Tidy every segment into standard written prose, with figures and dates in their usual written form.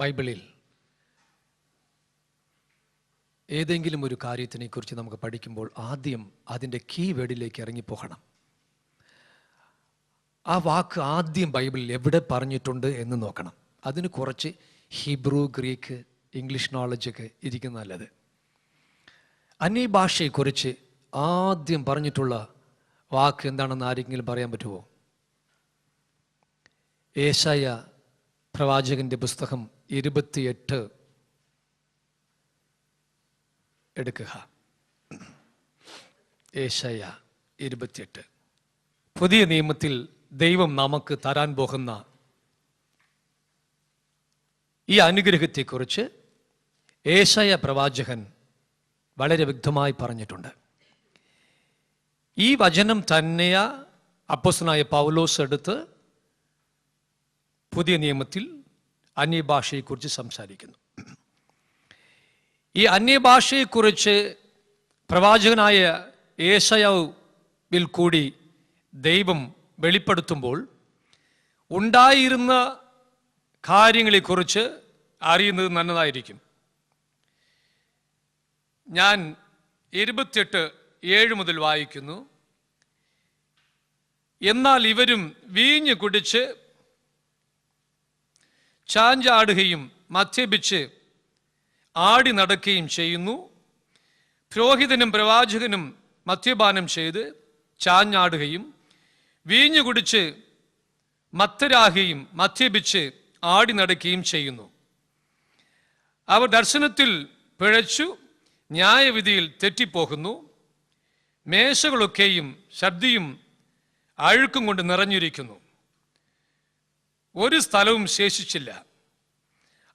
ബൈബിളിൽ ഏതെങ്കിലും ഒരു കാര്യത്തിനെക്കുറിച്ച് നമുക്ക് പഠിക്കുമ്പോൾ ആദ്യം അതിൻ്റെ കീവേഡിലേക്ക് ഇറങ്ങിപ്പോകണം. ആ വാക്ക് ആദ്യം ബൈബിളിൽ എവിടെ പറഞ്ഞിട്ടുണ്ട് എന്ന് നോക്കണം. അതിന് കുറച്ച് ഹീബ്രു, ഗ്രീക്ക്, ഇംഗ്ലീഷ് നോളജൊക്കെ ഇരിക്കുന്ന നല്ലത്. അന്യഭാഷയെക്കുറിച്ച് ആദ്യം പറഞ്ഞിട്ടുള്ള വാക്ക് എന്താണെന്ന് ആരെങ്കിലും പറയാൻ പറ്റുമോ? യേശയ്യ പ്രവാചകന്റെ പുസ്തകം 28 എടുക്കുക. യേശയ്യ 28. പുതിയ നിയമത്തിൽ ദൈവം നമുക്ക് തരാൻ പോകുന്ന ഈ അനുഗ്രഹത്തെക്കുറിച്ച് യേശയ്യ പ്രവാചകൻ വളരെ വ്യക്തമായി പറഞ്ഞിട്ടുണ്ട്. ഈ വചനം തന്നെയാ അപ്പോസ്തലനായ പൗലോസ് എടുത്ത് പുതിയ നിയമത്തിൽ അന്യഭാഷയെക്കുറിച്ച് സംസാരിക്കുന്നു. ഈ അന്യഭാഷയെക്കുറിച്ച് പ്രവാചകനായ യേശയ്യാവിൽ കൂടി ദൈവം വെളിപ്പെടുത്തുമ്പോൾ ഉണ്ടായിരുന്ന കാര്യങ്ങളെക്കുറിച്ച് അറിയുന്നത് നല്ലതായിരിക്കും. ഞാൻ 28:7 മുതൽ വായിക്കുന്നു. എന്നാൽ ഇവരും വീഞ്ഞ് കുടിച്ച് ചാഞ്ചാടുകയും മദ്യപിച്ച് ആടി നടക്കുകയും ചെയ്യുന്നു. പുരോഹിതനും പ്രവാചകനും മദ്യപാനം ചെയ്ത് ചാഞ്ഞാടുകയും വീഞ്ഞു കുടിച്ച് മത്തരാകുകയും മദ്യപിച്ച് ആടി നടക്കുകയും ചെയ്യുന്നു. അവർ ദർശനത്തിൽ പിഴച്ചു ന്യായവിധിയിൽ തെറ്റിപ്പോകുന്നു. മേശകളൊക്കെയും ശബ്ദിയും അഴുക്കും കൊണ്ട് നിറഞ്ഞിരിക്കുന്നു. ഒരു സ്ഥലവും ശേഷിച്ചില്ല.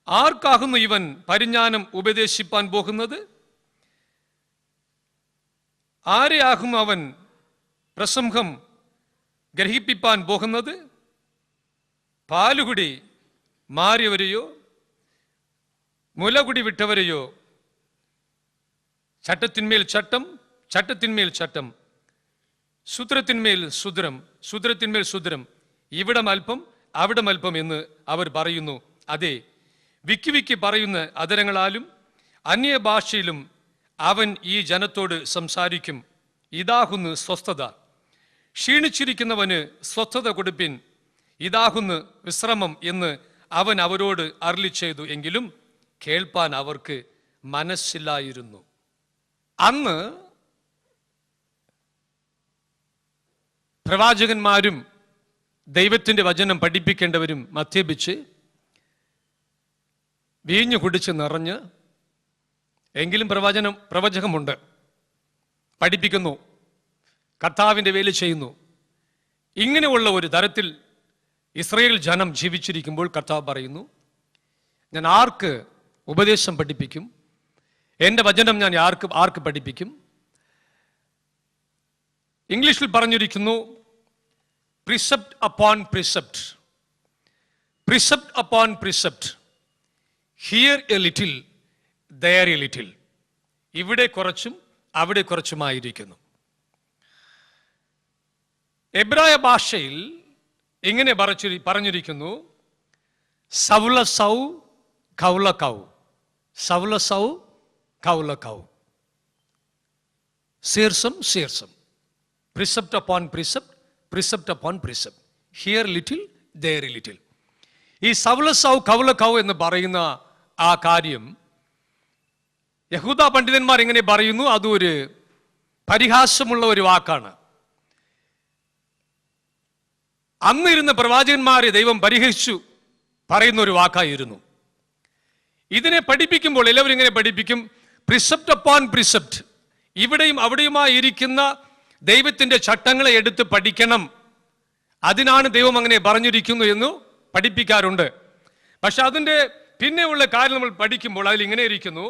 ആർക്കാകുന്നു ഇവൻ പരിജ്ഞാനം ഉപദേശിപ്പാൻ പോകുന്നത്? ആരെയാകുന്നു അവൻ പ്രസംഗം ഗ്രഹിപ്പിപ്പാൻ പോകുന്നത്? പാലുകുടി മാറിയവരെയോ മുലകുടി വിട്ടവരെയോ? ചട്ടത്തിന്മേൽ ചട്ടം, ചട്ടത്തിന്മേൽ ചട്ടം, സൂത്രത്തിന്മേൽ സൂത്രം, സൂത്രത്തിന്മേൽ സൂത്രം, ഇവിടം അല്പം അവിടം അല്പം എന്ന് അവർ പറയുന്നു. അതെ, വിക്കി വിക്കി പറയുന്ന അധരങ്ങളാലും അന്യഭാഷയിലും അവൻ ഈ ജനത്തോട് സംസാരിക്കും. ഇതാകുന്നു സ്വസ്ഥത. ക്ഷീണിച്ചിരിക്കുന്നവന് സ്വസ്ഥത കൊടുപ്പിൻ. ഇതാകുന്നു വിശ്രമം എന്ന് അവൻ അവരോട് അരുളി ചെയ്തു. എങ്കിലും കേൾപ്പാൻ അവർക്ക് മനസ്സില്ലായിരുന്നു. അന്ന് പ്രവാചകന്മാരും ദൈവത്തിൻ്റെ വചനം പഠിപ്പിക്കേണ്ടവരും മദ്യപിച്ച് വീഞ്ഞു കുടിച്ച് നിറഞ്ഞ്, എങ്കിലും പ്രവചകമുണ്ട്, പഠിപ്പിക്കുന്നു, കർത്താവിൻ്റെ വേല ചെയ്യുന്നു. ഇങ്ങനെയുള്ള ഒരു തരത്തിൽ ഇസ്രായേൽ ജനം ജീവിച്ചിരിക്കുമ്പോൾ കർത്താവ് പറയുന്നു, ഞാൻ ആർക്ക് ഉപദേശം പഠിപ്പിക്കും? എൻ്റെ വചനം ഞാൻ ആർക്ക് പഠിപ്പിക്കും? ഇംഗ്ലീഷിൽ പറഞ്ഞിരിക്കുന്നു, precept upon precept, precept upon precept, here a little there a little. ഇവിടെ കുറച്ചും അവിടെ കുറച്ചുമായിരിക്കുന്നു. എബ്രായ ഭാഷയിൽ ഇങ്ങനെ പറഞ്ഞിരിക്കുന്നു, സൗലസൗ കൗലകൗ, സൗലസൗ കൗലകൗ, ശീർഷം ശീർഷം, precept upon precept, precept upon precept, here little there little. ഈ സൗലസൗ കൗലകൗ എന്ന് പറയുന്ന ആ കാര്യം യഹൂദ പണ്ഡിതന്മാർ എങ്ങനെ പറയുന്നു? അതൊരു പരിഹാസമുള്ള ഒരു വാക്കാണ്. അന്നിരുന്ന പ്രവാചകന്മാരെ ദൈവം പരിഹസിച്ചു പറയുന്ന ഒരു വാക്കായിരുന്നു. ഇതിനെ പഠിപ്പിക്കുമ്പോൾ എല്ലാവരും ഇങ്ങനെ പഠിപ്പിക്കും, പ്രിസെപ്റ്റ് അപ്പോൺ പ്രിസെപ്റ്റ്. ഇവിടെയും അവിടെയുമായി ഇരിക്കുന്ന ദൈവത്തിൻ്റെ ചട്ടങ്ങളെ എടുത്ത് പഠിക്കണം. അതിനാണ് ദൈവം അങ്ങനെ പറഞ്ഞിരിക്കുന്നു എന്ന് പഠിപ്പിക്കാറുണ്ട്. പക്ഷെ അതിൻ്റെ പിന്നെയുള്ള കാര്യം നമ്മൾ പഠിക്കുമ്പോൾ അതിൽ ഇങ്ങനെ ഇരിക്കുന്നു,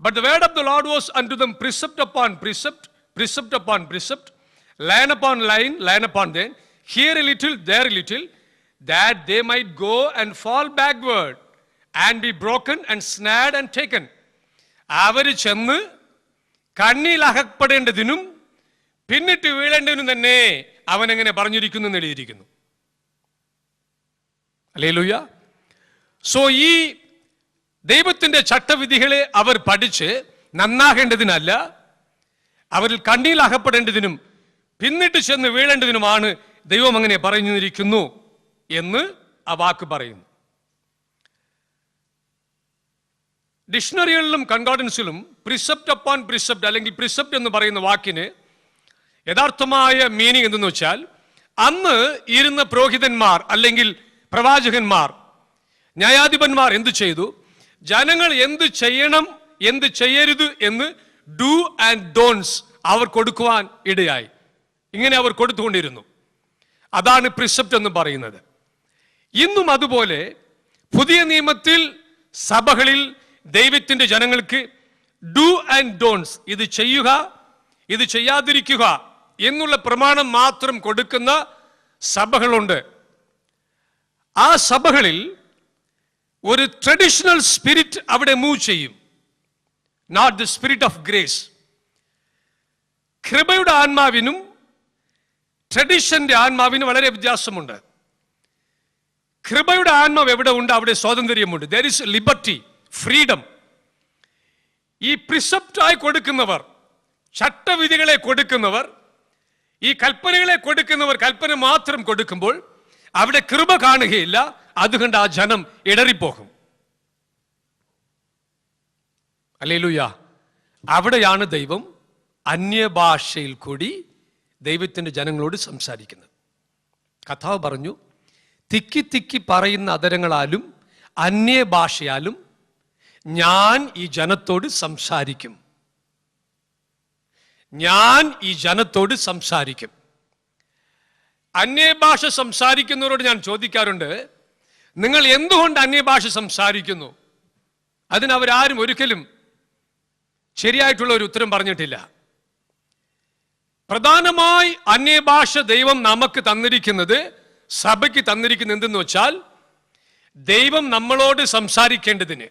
but the word of the Lord was unto them precept upon precept, precept upon precept, line upon line, line upon line, here a little, there a little, that they might go and fall backward and be broken and snared and taken. അവർ ചെന്ന് കണ്ണിൽ അകപ്പെടേണ്ടതിനും പിന്നിട്ട് വീഴേണ്ടതിനും തന്നെ അവൻ എങ്ങനെ പറഞ്ഞിരിക്കുന്നു എന്ന് എഴുതിയിരിക്കുന്നു. Hallelujah. So ഈ ദൈവത്തിന്റെ ചട്ടവിധികളെ അവർ പഠിച്ച് നന്നാകേണ്ടതിനല്ല, അവരിൽ കണ്ണിയിൽ അകപ്പെടേണ്ടതിനും പിന്നിട്ട് ചെന്ന് വീഴേണ്ടതിനുമാണ് ദൈവം അങ്ങനെ പറഞ്ഞിരിക്കുന്നു എന്ന് ആ വാക്ക് പറയുന്നു. ഡിക്ഷണറികളിലും കൺകോർഡൻസിലും പ്രിസെപ്റ്റ് അപ്പോൺ പ്രിസെപ്റ്റ് അല്ലെങ്കിൽ പ്രിസെപ്റ്റ് എന്ന് പറയുന്ന വാക്കിന് യഥാർത്ഥമായ മീനിങ് എന്തെന്ന് വെച്ചാൽ, അന്ന് ഇരുന്ന പുരോഹിതന്മാർ അല്ലെങ്കിൽ പ്രവാചകന്മാർ, ന്യായാധിപന്മാർ എന്തു ചെയ്തു, ജനങ്ങൾ എന്ത് ചെയ്യണം എന്ത് ചെയ്യരുത് എന്ന് ഡു ആൻഡ് ഡോൺസ് അവർ കൊടുക്കുവാൻ ഇടയായി. ഇങ്ങനെ അവർ കൊടുത്തുകൊണ്ടിരുന്നു. അതാണ് പ്രിസെപ്റ്റ് എന്ന് പറയുന്നത്. ഇന്നും അതുപോലെ പുതിയ നിയമത്തിൽ സഭകളിൽ ദൈവത്തിന്റെ ജനങ്ങൾക്ക് ഡു ആൻഡ് ഡോൺസ്, ഇത് ചെയ്യുക ഇത് ചെയ്യാതിരിക്കുക എന്നുള്ള പ്രമാണം മാത്രം കൊടുക്കുന്ന സഭകളുണ്ട്. ആ സഭകളിൽ ഒരു ട്രഡീഷണൽ സ്പിരിറ്റ് അവിടെ മൂവ് ചെയ്യും, not the spirit of grace. കൃപയുടെ ആത്മാവിനും ട്രഡീഷന്റെ ആത്മാവിനും വളരെ വ്യത്യാസമുണ്ട്. കൃപയുടെ ആത്മാവ് എവിടെ ഉണ്ട് അവിടെ സ്വാതന്ത്ര്യമുണ്ട്. there is liberty, freedom. ഈ പ്രിസെപ്റ്റായി കൊടുക്കുന്നവർ, ചട്ടവിധികളെ കൊടുക്കുന്നവർ, ഈ കൽപ്പനകളെ കൊടുക്കുന്നവർ കൽപ്പന മാത്രം കൊടുക്കുമ്പോൾ അവിടെ കൃപ കാണുകയില്ല. അതുകൊണ്ട് ആ ജനം ഇടറിപ്പോകും. ഹല്ലേലൂയ. അവിടെയാണ് ദൈവം അന്യഭാഷയിൽ കൂടി ദൈവത്തിന്റെ ജനങ്ങളോട് സംസാരിക്കുന്നത്. കർത്താവ് പറഞ്ഞു, തിക്കി തിക്കി പറയുന്ന അധരങ്ങളാലും അന്യഭാഷയാലും ഞാൻ ഈ ജനത്തോട് സംസാരിക്കും. ഞാൻ ഈ ജനത്തോട് സംസാരിക്കും. അന്യഭാഷ സംസാരിക്കുന്നവരോട് ഞാൻ ചോദിക്കാറുണ്ട്, നിങ്ങൾ എന്തുകൊണ്ട് അന്യഭാഷ സംസാരിക്കുന്നു? അതിനവരാരും ഒരിക്കലും ശരിയായിട്ടുള്ള ഒരു ഉത്തരം പറഞ്ഞിട്ടില്ല. പ്രധാനമായി അന്യഭാഷ ദൈവം നമുക്ക് തന്നിരിക്കുന്നത്, സഭയ്ക്ക് തന്നിരിക്കുന്നത് എന്തെന്ന് വെച്ചാൽ, ദൈവം നമ്മളോട് സംസാരിക്കേണ്ടതിന്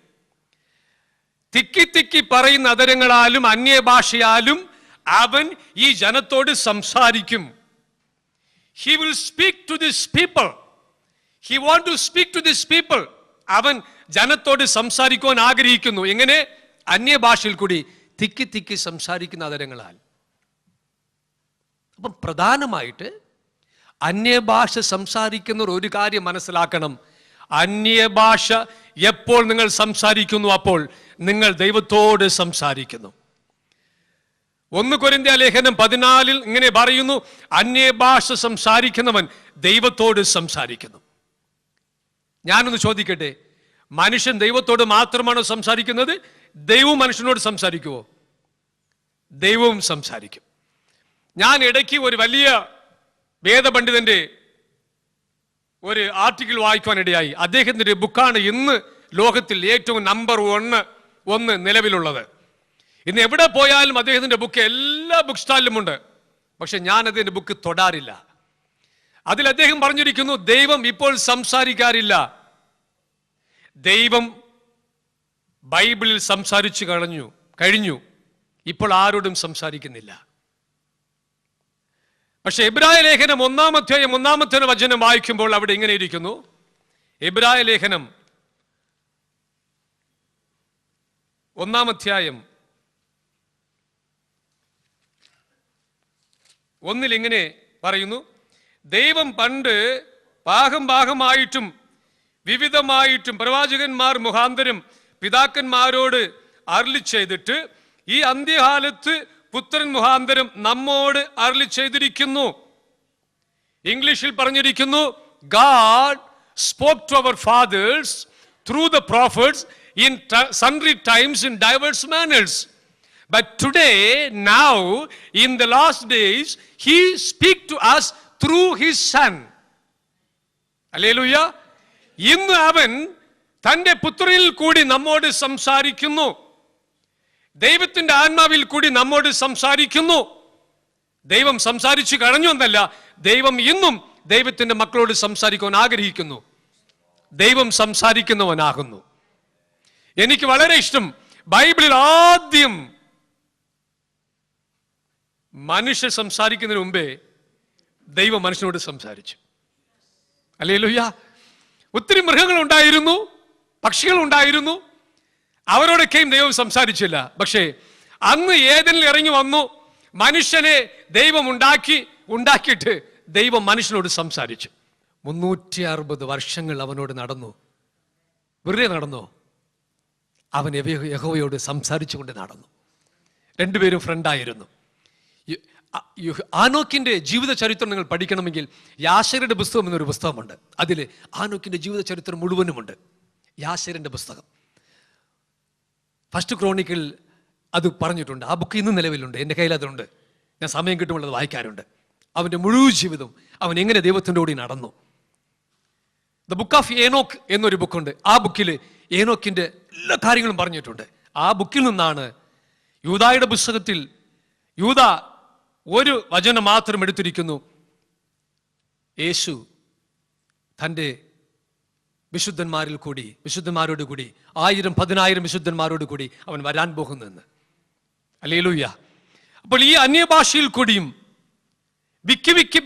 തിക്കി തിക്കി പറയുന്ന അധരങ്ങളാലും അന്യഭാഷയാലും അവൻ ഈ ജനത്തോട് സംസാരിക്കും. He will speak to these people. He want to speak to these people. അവൻ ജനത്തോട് സംസാരിക്കുവാൻ ആഗ്രഹിക്കുന്നു. എങ്ങനെ? അന്യഭാഷയിൽ കൂടി തിക്കി തിക്കി സംസാരിക്കുന്ന അധരങ്ങളാൽ. അപ്പം പ്രധാനമായിട്ട് അന്യഭാഷ സംസാരിക്കുന്നവർ ഒരു കാര്യം മനസ്സിലാക്കണം, അന്യഭാഷ എപ്പോൾ നിങ്ങൾ സംസാരിക്കുന്നു അപ്പോൾ നിങ്ങൾ ദൈവത്തോട് സംസാരിക്കുന്നു. 1 കൊരിന്ത്യർ ലേഖനം 14 ഇങ്ങനെ പറയുന്നു, അന്യഭാഷ സംസാരിക്കുന്നവൻ ദൈവത്തോട് സംസാരിക്കുന്നു. ഞാനൊന്ന് ചോദിക്കട്ടെ, മനുഷ്യൻ ദൈവത്തോട് മാത്രമാണോ സംസാരിക്കുന്നത്? ദൈവവും മനുഷ്യനോട് സംസാരിക്കുമോ? ദൈവവും സംസാരിക്കും. ഞാൻ ഇടയ്ക്ക് ഒരു വലിയ വേദപണ്ഡിതന്റെ ഒരു ആർട്ടിക്കിൾ വായിക്കുവാനിടയായി. അദ്ദേഹത്തിന്റെ ബുക്കാണ് ഇന്ന് ലോകത്തിൽ ഏറ്റവും നമ്പർ 1 നിലവിലുള്ളത്. ഇന്ന് എവിടെ പോയാലും അദ്ദേഹത്തിന്റെ ബുക്ക് എല്ലാ ബുക്ക് സ്റ്റാളിലും ഉണ്ട്. പക്ഷെ ഞാൻ അതിന്റെ ബുക്ക് തൊടാറില്ല. അതിൽ അദ്ദേഹം പറഞ്ഞിരിക്കുന്നു, ദൈവം ഇപ്പോൾ സംസാരിക്കാറില്ല. ദൈവം ബൈബിളിൽ സംസാരിച്ചു കഴിഞ്ഞു. ഇപ്പോൾ ആരോടും സംസാരിക്കുന്നില്ല. പക്ഷെ എബ്രായ ലേഖനം 1-ാം അധ്യായം 1-ാമത്തെ വചനം വായിക്കുമ്പോൾ അവിടെ ഇങ്ങനെ ഇരിക്കുന്നു. എബ്രായ ലേഖനം 1-ാം അധ്യായം 1 ഇങ്ങനെ പറയുന്നു, ദൈവം പണ്ട് ഭാഗമായിട്ടും വിവിധമായിട്ടും പ്രവാചകന്മാർ മുഖാന്തരം പിതാക്കന്മാരോട് അരുളി ചെയ്തിട്ട് ഈ അന്ത്യകാലത്ത് പുത്രൻ മുഖാന്തരം നമ്മോട് അരുളി ചെയ്തിരിക്കുന്നു. ഇംഗ്ലീഷിൽ പറഞ്ഞിരിക്കുന്നു, God spoke to our fathers through the prophets in sundry times in diverse manners. But today, now, in the last days, He speaks to us through His Son. Hallelujah. ഇന്ന് അവൻ തന്റെ പുത്രനിൽ കൂടി നമ്മോട് സംസാരിക്കുന്നു. ദൈവത്തിന്റെ ആത്മാവിൽ കൂടി നമ്മോട് സംസാരിക്കുന്നു. ദൈവം സംസാരിച്ചു കഴിഞ്ഞു എന്നല്ല, ദൈവം ഇന്നും ദൈവത്തിന്റെ മക്കളോട് സംസാരിക്കുവാൻ ആഗ്രഹിക്കുന്നു. ദൈവം സംസാരിക്കുന്നവനാകുന്നു. എനിക്ക് വളരെ ഇഷ്ടം, ബൈബിളിൽ ആദ്യം മനുഷ്യർ സംസാരിക്കുന്നതിന് മുമ്പേ ദൈവം മനുഷ്യനോട് സംസാരിച്ചു. ഹല്ലേലൂയ. ഒത്തിരി മൃഗങ്ങൾ ഉണ്ടായിരുന്നു, പക്ഷികൾ ഉണ്ടായിരുന്നു, അവരോടൊക്കെയും ദൈവം സംസാരിച്ചില്ല. പക്ഷേ അന്ന് ഏദനിൽ ഇറങ്ങി വന്നു, മനുഷ്യനെ ദൈവം ഉണ്ടാക്കിയിട്ട് ദൈവം മനുഷ്യനോട് സംസാരിച്ചു. 360 വർഷങ്ങൾ അവനോട് നടന്നു. വെറുതെ നടന്നോ? അവൻ യഹോവയോട് സംസാരിച്ചുകൊണ്ട് നടന്നു. രണ്ടുപേരും ഫ്രണ്ടായിരുന്നു. ആനോക്കിന്റെ ജീവിത ചരിത്രം നിങ്ങൾ പഠിക്കണമെങ്കിൽ യാശേരുടെ പുസ്തകം എന്നൊരു പുസ്തകമുണ്ട്. അതിൽ ആനോക്കിന്റെ ജീവിത ചരിത്രം മുഴുവനുമുണ്ട്. യാശേരിന്റെ പുസ്തകം, ഫസ്റ്റ് ക്രോണിക്കിൽ അത് പറഞ്ഞിട്ടുണ്ട്. ആ ബുക്ക് ഇന്നും നിലവിലുണ്ട്, എൻ്റെ കയ്യിൽ അതുണ്ട്. ഞാൻ സമയം കിട്ടുമ്പോൾ അത് വായിക്കാറുണ്ട്. അവൻ്റെ മുഴുവൻ ജീവിതം അവൻ എങ്ങനെ ദൈവത്തിൻ്റെ കൂടി നടന്നു. ദ ബുക്ക് ഓഫ് ഏനോക്ക് എന്നൊരു ബുക്കുണ്ട്. ആ ബുക്കിൽ ഏനോക്കിൻ്റെ എല്ലാ കാര്യങ്ങളും പറഞ്ഞിട്ടുണ്ട്. ആ ബുക്കിൽ നിന്നാണ് യൂദായുടെ പുസ്തകത്തിൽ യൂദ ഒരു വചനം മാത്രം എടുത്തിരിക്കുന്നു. യേശു തൻ്റെ വിശുദ്ധന്മാരോട് കൂടി 1000-10,000 വിശുദ്ധന്മാരോട് കൂടി അവൻ വരാൻ പോകുന്നെന്ന്. ഹല്ലേലൂയ. അപ്പോൾ ഈ അന്യഭാഷയിൽ കൂടിയും വിക്കി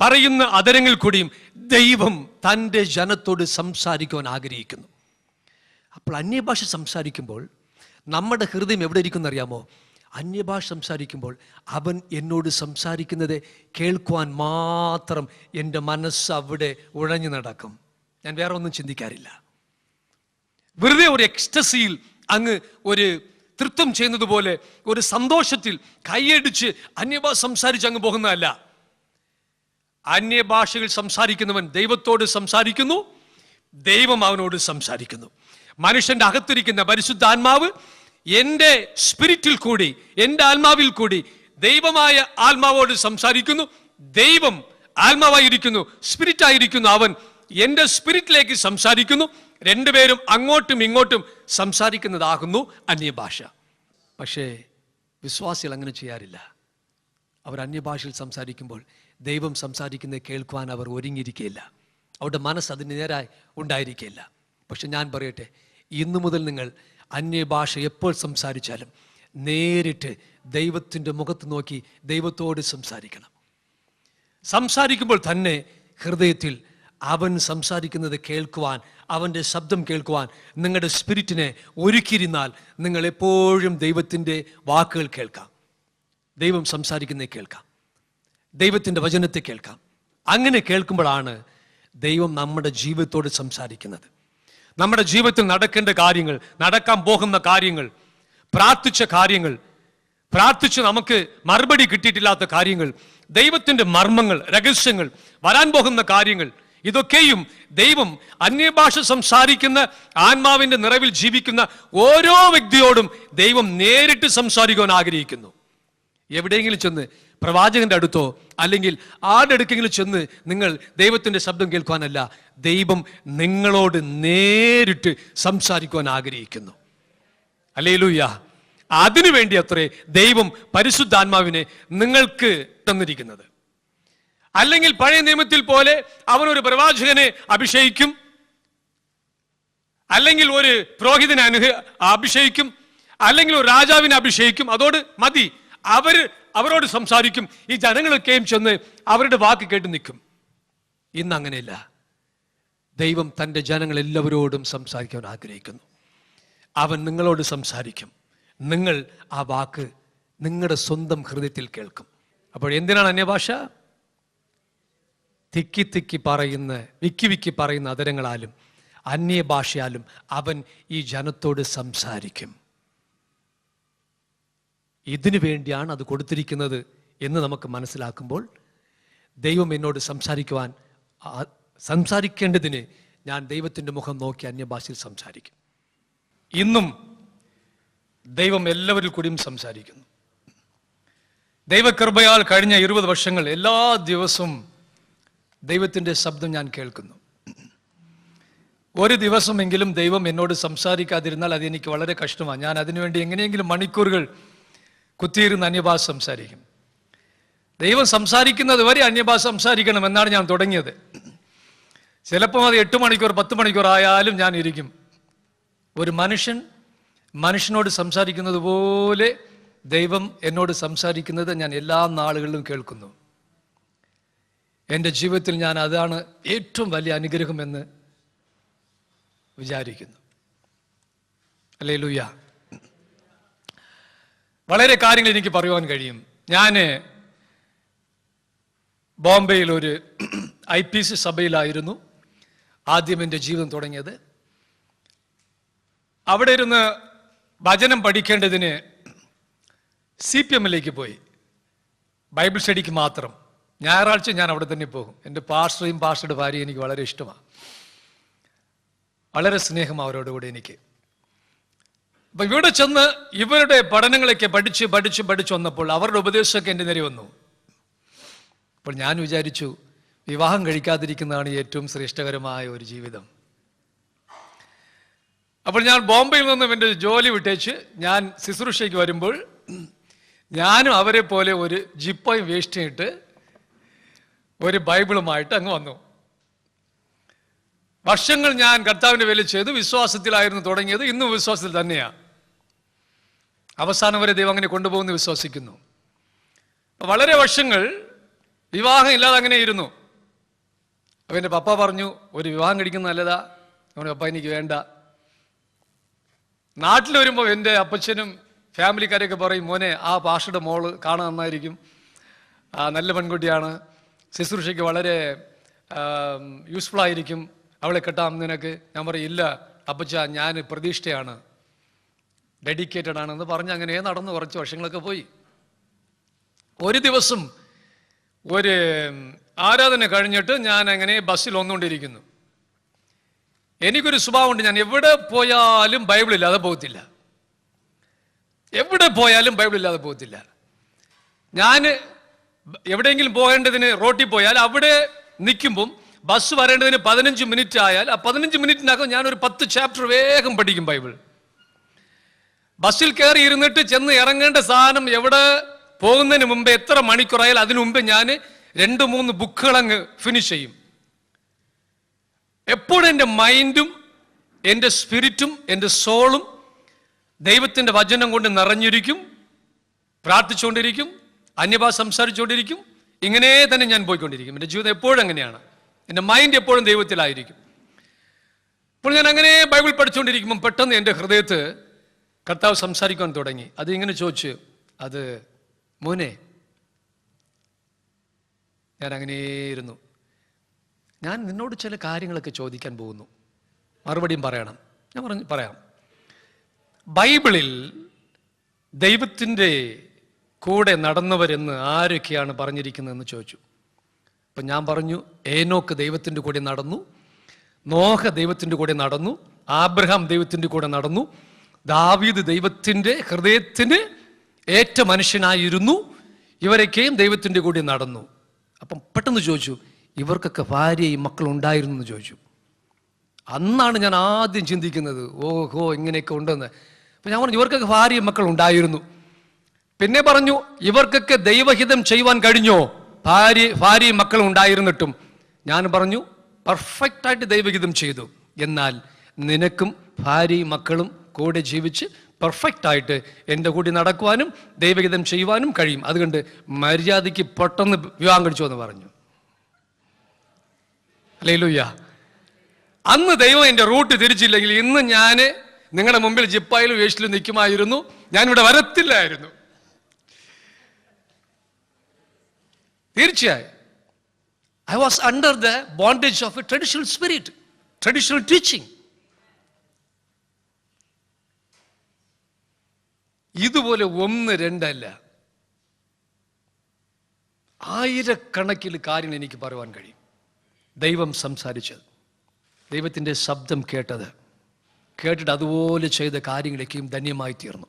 പറയുന്ന അതരങ്ങൾ കൂടിയും ദൈവം തൻ്റെ ജനത്തോട് സംസാരിക്കുവാൻ ആഗ്രഹിക്കുന്നു. അപ്പോൾ അന്യഭാഷ സംസാരിക്കുമ്പോൾ നമ്മുടെ ഹൃദയം എവിടെ ഇരിക്കും അറിയാമോ? അന്യഭാഷ സംസാരിക്കുമ്പോൾ അവൻ എന്നോട് സംസാരിക്കുന്നത് കേൾക്കുവാൻ മാത്രം എൻ്റെ മനസ്സ് അവിടെ ഉഴഞ്ഞു നടക്കും. ഞാൻ വേറെ ഒന്നും ചിന്തിക്കാറില്ല. വെറുതെ ഒരു എക്സ്റ്റസിയിൽ അങ്ങ് ഒരു തൃത്വം ചെയ്യുന്നത് പോലെ ഒരു സന്തോഷത്തിൽ കൈയടിച്ച് അന്യഭാഷ സംസാരിച്ച് അങ്ങ് പോകുന്നതല്ല. അന്യഭാഷകൾ സംസാരിക്കുന്നവൻ ദൈവത്തോട് സംസാരിക്കുന്നു, ദൈവം അവനോട് സംസാരിക്കുന്നു. മനുഷ്യന്റെ അകത്തിരിക്കുന്ന പരിശുദ്ധാത്മാവ് എൻ്റെ സ്പിരിറ്റിൽ കൂടി, എൻ്റെ ആത്മാവിൽ കൂടി ദൈവമായ ആത്മാവോട് സംസാരിക്കുന്നു. ദൈവം ആത്മാവായിരിക്കുന്നു, സ്പിരിറ്റ് ആയിരിക്കുന്നു. അവൻ എൻ്റെ സ്പിരിറ്റിലേക്ക് സംസാരിക്കുന്നു. രണ്ടുപേരും അങ്ങോട്ടും ഇങ്ങോട്ടും സംസാരിക്കുന്നതാകുന്നു അന്യഭാഷ. പക്ഷേ വിശ്വാസികൾ അങ്ങനെ ചെയ്യാറില്ല. അവർ അന്യഭാഷയിൽ സംസാരിക്കുമ്പോൾ ദൈവം സംസാരിക്കുന്നത് കേൾക്കുവാൻ അവർ ഒരുങ്ങിയിരിക്കുകയില്ല. അവരുടെ മനസ്സ് അതിന് നേരായി ഉണ്ടായിരിക്കുകയില്ല. പക്ഷെ ഞാൻ പറയട്ടെ, ഇന്നു മുതൽ നിങ്ങൾ അന്യഭാഷ എപ്പോൾ സംസാരിച്ചാലും നേരിട്ട് ദൈവത്തിൻ്റെ മുഖത്ത് നോക്കി ദൈവത്തോട് സംസാരിക്കണം. സംസാരിക്കുമ്പോൾ തന്നെ ഹൃദയത്തിൽ അവൻ സംസാരിക്കുന്നത് കേൾക്കുവാൻ, അവൻ്റെ ശബ്ദം കേൾക്കുവാൻ നിങ്ങളുടെ സ്പിരിറ്റിനെ ഒരുക്കിയിരുന്നാൽ നിങ്ങൾ എപ്പോഴും ദൈവത്തിൻ്റെ വാക്കുകൾ കേൾക്കാം, ദൈവം സംസാരിക്കുന്നത് കേൾക്കാം, ദൈവത്തിൻ്റെ വചനത്തെ കേൾക്കാം. അങ്ങനെ കേൾക്കുമ്പോഴാണ് ദൈവം നമ്മുടെ ജീവിതത്തോട് സംസാരിക്കുന്നത്. നമ്മുടെ ജീവിതത്തിൽ നടക്കേണ്ട കാര്യങ്ങൾ, നടക്കാൻ പോകുന്ന കാര്യങ്ങൾ, പ്രാർത്ഥിച്ച കാര്യങ്ങൾ, പ്രാർത്ഥിച്ച് നമുക്ക് മറുപടി കിട്ടിയിട്ടില്ലാത്ത കാര്യങ്ങൾ, ദൈവത്തിൻ്റെ മർമ്മങ്ങൾ, രഹസ്യങ്ങൾ, വരാൻ പോകുന്ന കാര്യങ്ങൾ, ഇതൊക്കെയും ദൈവം അന്യഭാഷ സംസാരിക്കുന്ന ആത്മാവിൻ്റെ നിറവിൽ ജീവിക്കുന്ന ഓരോ വ്യക്തിയോടും ദൈവം നേരിട്ട് സംസാരിക്കുവാൻ ആഗ്രഹിക്കുന്നു. എവിടെയെങ്കിലും ചെന്ന് പ്രവാചകന്റെ അടുത്തോ അല്ലെങ്കിൽ ആരുടെ അടുക്കെങ്കിലും ചെന്ന് നിങ്ങൾ ദൈവത്തിൻ്റെ ശബ്ദം കേൾക്കുവാനല്ല, ദൈവം നിങ്ങളോട് നേരിട്ട് സംസാരിക്കുവാൻ ആഗ്രഹിക്കുന്നു. ഹല്ലേലൂയ. അതിനുവേണ്ടി അത്രേ ദൈവം പരിശുദ്ധാത്മാവിനെ നിങ്ങൾക്ക് തന്നിരിക്കുന്നത്. അല്ലെങ്കിൽ പഴയ നിയമത്തിൽ പോലെ അവനൊരു പ്രവാചകനെ അഭിഷേകിക്കും, അല്ലെങ്കിൽ ഒരു പുരോഹിതനെ അഭിഷേകിക്കും, അല്ലെങ്കിൽ ഒരു രാജാവിനെ അഭിഷേകിക്കും, അതോട് മതി. അവരോട് സംസാരിക്കും. ഈ ജനങ്ങളൊക്കെയും ചെന്ന് അവരുടെ വാക്ക് കേട്ട് നിൽക്കും. ഇന്ന് അങ്ങനെയല്ല. ദൈവം തൻ്റെ ജനങ്ങളെല്ലാവരോടും സംസാരിക്കാൻ ആഗ്രഹിക്കുന്നു. അവൻ നിങ്ങളോട് സംസാരിക്കും. നിങ്ങൾ ആ വാക്ക് നിങ്ങളുടെ സ്വന്തം ഹൃദയത്തിൽ കേൾക്കും. അപ്പോൾ എന്തിനാണ് അന്യഭാഷ? വിക്കി പറയുന്ന അതരങ്ങളാലും അന്യഭാഷയാലും അവൻ ഈ ജനത്തോട് സംസാരിക്കും. ഇതിനു വേണ്ടിയാണ് അത് കൊടുത്തിരിക്കുന്നത് എന്ന് നമുക്ക് മനസ്സിലാക്കുമ്പോൾ ദൈവം എന്നോട് സംസാരിക്കേണ്ടതിന് ഞാൻ ദൈവത്തിൻ്റെ മുഖം നോക്കി അന്യഭാഷയിൽ സംസാരിക്കും. ഇന്നും ദൈവം എല്ലാവരിൽ കൂടിയും സംസാരിക്കുന്നു. ദൈവകൃപയാൽ കഴിഞ്ഞ 20 വർഷങ്ങൾ എല്ലാ ദിവസവും ദൈവത്തിൻ്റെ ശബ്ദം ഞാൻ കേൾക്കുന്നു. ഒരു ദിവസമെങ്കിലും ദൈവം എന്നോട് സംസാരിക്കാതിരുന്നാൽ അതെനിക്ക് വളരെ കഷ്ടമാണ്. ഞാൻ അതിനുവേണ്ടി എങ്ങനെയെങ്കിലും മണിക്കൂറുകൾ കുത്തിയിരുന്ന് അന്യഭാഷ സംസാരിക്കും. ദൈവം സംസാരിക്കുന്നത് വരെ അന്യഭാഷ സംസാരിക്കണം എന്നാണ് ഞാൻ തുടങ്ങിയത്. ചിലപ്പോൾ അത് 8 മണിക്കൂർ 10 മണിക്കൂർ ആയാലും ഞാൻ ഇരിക്കും. ഒരു മനുഷ്യനോട് സംസാരിക്കുന്നത് പോലെ ദൈവം എന്നോട് സംസാരിക്കുന്നത് ഞാൻ എല്ലാ നാളുകളിലും കേൾക്കുന്നു. എൻ്റെ ജീവിതത്തിൽ ഞാൻ അതാണ് ഏറ്റവും വലിയ അനുഗ്രഹമെന്ന് വിചാരിക്കുന്നു. ഹല്ലേലൂയ. വളരെ കാര്യങ്ങൾ എനിക്ക് പറയുവാൻ കഴിയും. ഞാൻ ബോംബെയിൽ ഒരു IPC സഭയിലായിരുന്നു ആദ്യം എൻ്റെ ജീവിതം തുടങ്ങിയത്. അവിടെ ഇരുന്ന് വചനം പഠിക്കേണ്ടതിന് CPMലേക്ക് പോയി, ബൈബിൾ സ്റ്റഡിക്ക് മാത്രം. ഞായറാഴ്ച ഞാൻ അവിടെ തന്നെ പോകും. എൻ്റെ പാസ്റ്ററും പാസ്റ്ററുടെ ഭാര്യയും എനിക്ക് വളരെ ഇഷ്ടമാണ്, വളരെ സ്നേഹം അവരോടുകൂടി എനിക്ക്. അപ്പം ഇവിടെ ചെന്ന് ഇവരുടെ പഠനങ്ങളൊക്കെ പഠിച്ച് വന്നപ്പോൾ അവരുടെ ഉപദേശമൊക്കെ എൻ്റെ നേരെ വന്നു. അപ്പോൾ ഞാൻ വിചാരിച്ചു, വിവാഹം കഴിക്കാതിരിക്കുന്നതാണ് ഏറ്റവും ശ്രേഷ്ഠകരമായ ഒരു ജീവിതം. അപ്പോൾ ഞാൻ ബോംബെയിൽ നിന്നും എൻ്റെ ജോലി വിട്ടേച്ച് ഞാൻ ശുശ്രൂഷയ്ക്ക് വരുമ്പോൾ ഞാനും അവരെ പോലെ ഒരു ജിപ്പയും വേസ്റ്റും ഇട്ട് ഒരു ബൈബിളുമായിട്ട് അങ്ങ് വന്നു. വർഷങ്ങൾ ഞാൻ കർത്താവിൻ്റെ വേല ചെയ്തു. വിശ്വാസത്തിലായിരുന്നു തുടങ്ങിയത്, ഇന്നും വിശ്വാസത്തിൽ തന്നെയാണ്. അവസാനം വരെ ദൈവം അങ്ങനെ കൊണ്ടുപോകുന്നു വിശ്വസിക്കുന്നു. വളരെ വർഷങ്ങൾ വിവാഹം ഇല്ലാതെ അങ്ങനെ ഇരുന്നു. അപ്പം എൻ്റെ പപ്പ പറഞ്ഞു, ഒരു വിവാഹം കഴിക്കുന്ന നല്ലതാ. അവൻ്റെ പപ്പ എനിക്ക് വേണ്ട. നാട്ടിൽ വരുമ്പോൾ എൻ്റെ അപ്പച്ചനും ഫാമിലിക്കാരൊക്കെ പറയും, മോനെ ആ പാസ്റ്ററുടെ മോള് കാണാൻ നന്നായിരിക്കും, നല്ല പെൺകുട്ടിയാണ്, ശുശ്രൂഷയ്ക്ക് വളരെ യൂസ്ഫുൾ ആയിരിക്കും, അവളെ കെട്ടാം നിനക്ക്. ഞാൻ പറയും, ഇല്ല അപ്പച്ച, ഞാൻ പ്രതിഷ്ഠയാണ്, ഡെഡിക്കേറ്റഡ് ആണെന്ന് പറഞ്ഞ് അങ്ങനെ നടന്നു. കുറച്ച് വർഷങ്ങളൊക്കെ പോയി. ഒരു ദിവസം ഒരു ആരാധന കഴിഞ്ഞിട്ട് ഞാൻ അങ്ങനെ ബസ്സിൽ വന്നുകൊണ്ടിരിക്കുന്നു. എനിക്കൊരു സ്വഭാവമുണ്ട്, ഞാൻ എവിടെ പോയാലും ബൈബിൾ ഇല്ലാതെ പോകത്തില്ല. എവിടെ പോയാലും ബൈബിൾ ഇല്ലാതെ പോകത്തില്ല. ഞാൻ എവിടെയെങ്കിലും പോകേണ്ടതിന് റോട്ടിൽ പോയാൽ അവിടെ നിൽക്കുമ്പം ബസ് വരേണ്ടതിന് 15 മിനിറ്റ് ആയാൽ ആ 15 മിനിറ്റിനകം ഞാനൊരു 10 ചാപ്റ്റർ വേഗം പഠിക്കും ബൈബിൾ. ബസ്സിൽ കയറി ഇരുന്നിട്ട് ചെന്ന് ഇറങ്ങേണ്ട സാധനം എവിടെ പോകുന്നതിന് മുമ്പേ എത്ര മണിക്കൂറായാൽ അതിനു മുമ്പേ ഞാൻ 2-3 ബുക്കുകളങ്ങ് ഫിനിഷ് ചെയ്യും. എപ്പോഴും എൻ്റെ മൈൻഡും എൻ്റെ സ്പിരിറ്റും എൻ്റെ സോളും ദൈവത്തിൻ്റെ വചനം കൊണ്ട് നിറഞ്ഞിരിക്കും. പ്രാർത്ഥിച്ചുകൊണ്ടിരിക്കും, അന്യഭാഷ സംസാരിച്ചുകൊണ്ടിരിക്കും. ഇങ്ങനെ തന്നെ ഞാൻ പോയിക്കൊണ്ടിരിക്കും. എൻ്റെ ജീവിതം എപ്പോഴും അങ്ങനെയാണ്. എൻ്റെ മൈൻഡ് എപ്പോഴും ദൈവത്തിലായിരിക്കും. അപ്പോൾ ഞാൻ അങ്ങനെ ബൈബിൾ പഠിച്ചുകൊണ്ടിരിക്കുമ്പം പെട്ടെന്ന് എൻ്റെ ഹൃദയത്ത് കർത്താവ് സംസാരിക്കാൻ തുടങ്ങി. അതിങ്ങനെ ചോദിച്ചു, അത് മോനെ. ഞാൻ അങ്ങനെ ഇരുന്നു. ഞാൻ നിന്നോട് ചില കാര്യങ്ങളൊക്കെ ചോദിക്കാൻ പോകുന്നു, മറുപടിയും പറയണം. ഞാൻ പറയാം. ബൈബിളിൽ ദൈവത്തിൻ്റെ കൂടെ നടന്നവരെന്ന് ആരൊക്കെയാണ് പറഞ്ഞിരിക്കുന്നതെന്ന് ചോദിച്ചു. അപ്പം ഞാൻ പറഞ്ഞു, ഏനോക്ക് ദൈവത്തിൻ്റെ കൂടെ നടന്നു, നോഹ ദൈവത്തിൻ്റെ കൂടെ നടന്നു, ആബ്രഹാം ദൈവത്തിൻ്റെ കൂടെ നടന്നു, ദാവീദ് ദൈവത്തിൻ്റെ ഹൃദയത്തിന് ഏറ്റ മനുഷ്യനായിരുന്നു, ഇവരൊക്കെയും ദൈവത്തിൻ്റെ കൂടെ നടന്നു. അപ്പം പെട്ടെന്ന് ചോദിച്ചു, ഇവർക്കൊക്കെ ഭാര്യയും മക്കളുണ്ടായിരുന്നു എന്ന് ചോദിച്ചു. അന്നാണ് ഞാൻ ആദ്യം ചിന്തിക്കുന്നത്, ഓഹോ ഇങ്ങനെയൊക്കെ ഉണ്ടെന്ന്. അപ്പം ഞാൻ പറഞ്ഞു, ഇവർക്കൊക്കെ ഭാര്യയും മക്കൾ ഉണ്ടായിരുന്നു. പിന്നെ പറഞ്ഞു, ഇവർക്കൊക്കെ ദൈവഹിതം ചെയ്യുവാൻ കഴിഞ്ഞോ? ഭാര്യയും മക്കളും ഉണ്ടായിരുന്നിട്ടും. ഞാൻ പറഞ്ഞു, പെർഫെക്റ്റായിട്ട് ദൈവഹിതം ചെയ്തു. എന്നാൽ നിനക്കും ഭാര്യയും മക്കളും കൂടെ ജീവിച്ച് പെർഫെക്റ്റായിട്ട് എൻ്റെ കൂടി നടക്കുവാനും ദൈവഹിതം ചെയ്യുവാനും കഴിയും. അതുകൊണ്ട് മര്യാദയ്ക്ക് പെട്ടെന്ന് വിവാഹം കഴിച്ചു എന്ന് പറഞ്ഞു. ഹല്ലേലൂയ. അന്ന് ദൈവം എൻ്റെ റൂട്ട് തിരിച്ചില്ലെങ്കിൽ ഇന്ന് ഞാൻ നിങ്ങളുടെ മുമ്പിൽ ജിപ്പായിലും വേസ്റ്റിലും നിൽക്കുമായിരുന്നു. ഞാനിവിടെ വരത്തില്ലായിരുന്നു. തീർച്ചയായും I was under the bondage of a traditional spirit, traditional teaching. ഇതുപോലെ 1-2 അല്ല, ആയിരക്കണക്കിന് കാര്യങ്ങൾ എനിക്ക് പറയുവാൻ കഴിയും. ദൈവം സംസാരിച്ചത്, ദൈവത്തിൻ്റെ ശബ്ദം കേട്ടിട്ട് അതുപോലെ ചെയ്ത കാര്യങ്ങളൊക്കെയും ധന്യമായി തീർന്നു.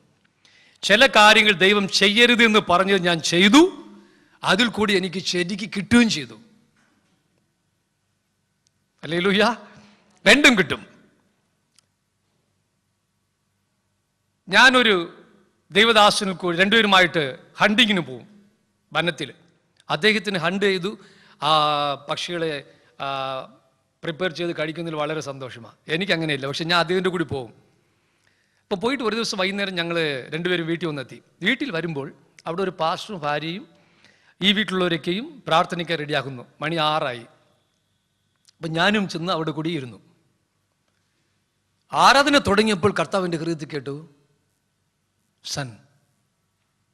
ചില കാര്യങ്ങൾ ദൈവം ചെയ്യരുത് എന്ന് പറഞ്ഞത് ഞാൻ ചെയ്തു, അതിൽ കൂടി എനിക്ക് ശരിക്ക് കിട്ടുകയും ചെയ്തു. ഹല്ലേലൂയ. രണ്ടും കിട്ടും. ഞാനൊരു ദൈവദാസനിൽ കൂടി രണ്ടുപേരുമായിട്ട് ഹണ്ടിങ്ങിന് പോവും വനത്തിൽ. അദ്ദേഹത്തിന് ഹണ്ട് ചെയ്തു ആ പക്ഷികളെ പ്രിപ്പയർ ചെയ്ത് കഴിക്കുന്നതിൽ വളരെ സന്തോഷമാണ്. എനിക്കങ്ങനെയില്ല, പക്ഷെ ഞാൻ അദ്ദേഹത്തിൻ്റെ കൂടി പോകും. അപ്പോൾ പോയിട്ട് ഒരു ദിവസം വൈകുന്നേരം ഞങ്ങൾ രണ്ടുപേരും വീട്ടിൽ വന്നെത്തി. വീട്ടിൽ വരുമ്പോൾ അവിടെ ഒരു പാസ്റ്ററും ഭാര്യയും ഈ വീട്ടിലുള്ളവരൊക്കെയും പ്രാർത്ഥനയ്ക്ക് റെഡിയാക്കുന്നു. മണി 6 ആയി. അപ്പം ഞാനും ചെന്ന് അവിടെ കൂടി ഇരുന്നു. ആരാധന തുടങ്ങിയപ്പോൾ കർത്താവിൻ്റെ ഹൃദയത്തിൽ കേട്ടു, son,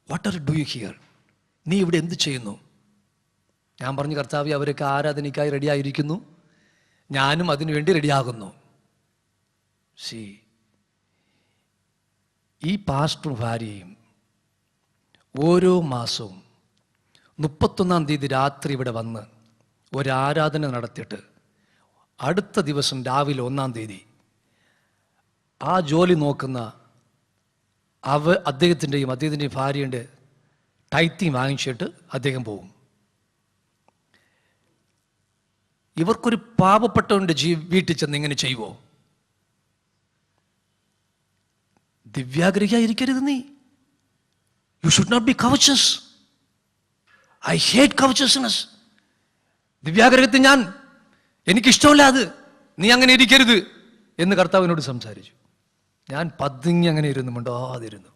what are do you hear? നീ ഇവിടെ എന്ത് ചെയ്യുന്നു? ഞാൻ പറഞ്ഞു, കർത്താവേ, അവരൊക്കെ ആരാധനയ്ക്കായി റെഡിയായിരിക്കുന്നു, ഞാനും അതിനുവേണ്ടി റെഡിയാകുന്നു. ഈ പാസ്റ്ററും ഭാര്യയും ഓരോ മാസവും 31-ാം തീയതി രാത്രി ഇവിടെ വന്ന് ഒരാരാധന നടത്തിയിട്ട് അടുത്ത ദിവസം രാവിലെ 1-ാം തീയതി ആ ജോലി നോക്കുന്ന അദ്ദേഹത്തിൻ്റെയും ഭാര്യയുടെ ടൈത്തിങ് വാങ്ങിച്ചിട്ട് അദ്ദേഹം പോകും. ഇവർക്കൊരു പാവപ്പെട്ടവൻ്റെ വീട്ടിൽ ചെന്ന് ഇങ്ങനെ ചെയ്യുമോ? ദിവ്യാഗ്രഹിയായിരിക്കരുത് നീ. You should not be covetous. I hate covetousness. ദിവ്യാഗ്രഹത്തിൽ എനിക്കിഷ്ടമല്ല അത്. നീ അങ്ങനെ ഇരിക്കരുത് എന്ന് കർത്താവിനോട് സംസാരിച്ചു. ഞാൻ പതുങ്ങി അങ്ങനെ ഇരുന്നു, മിണ്ടാതിരുന്നു.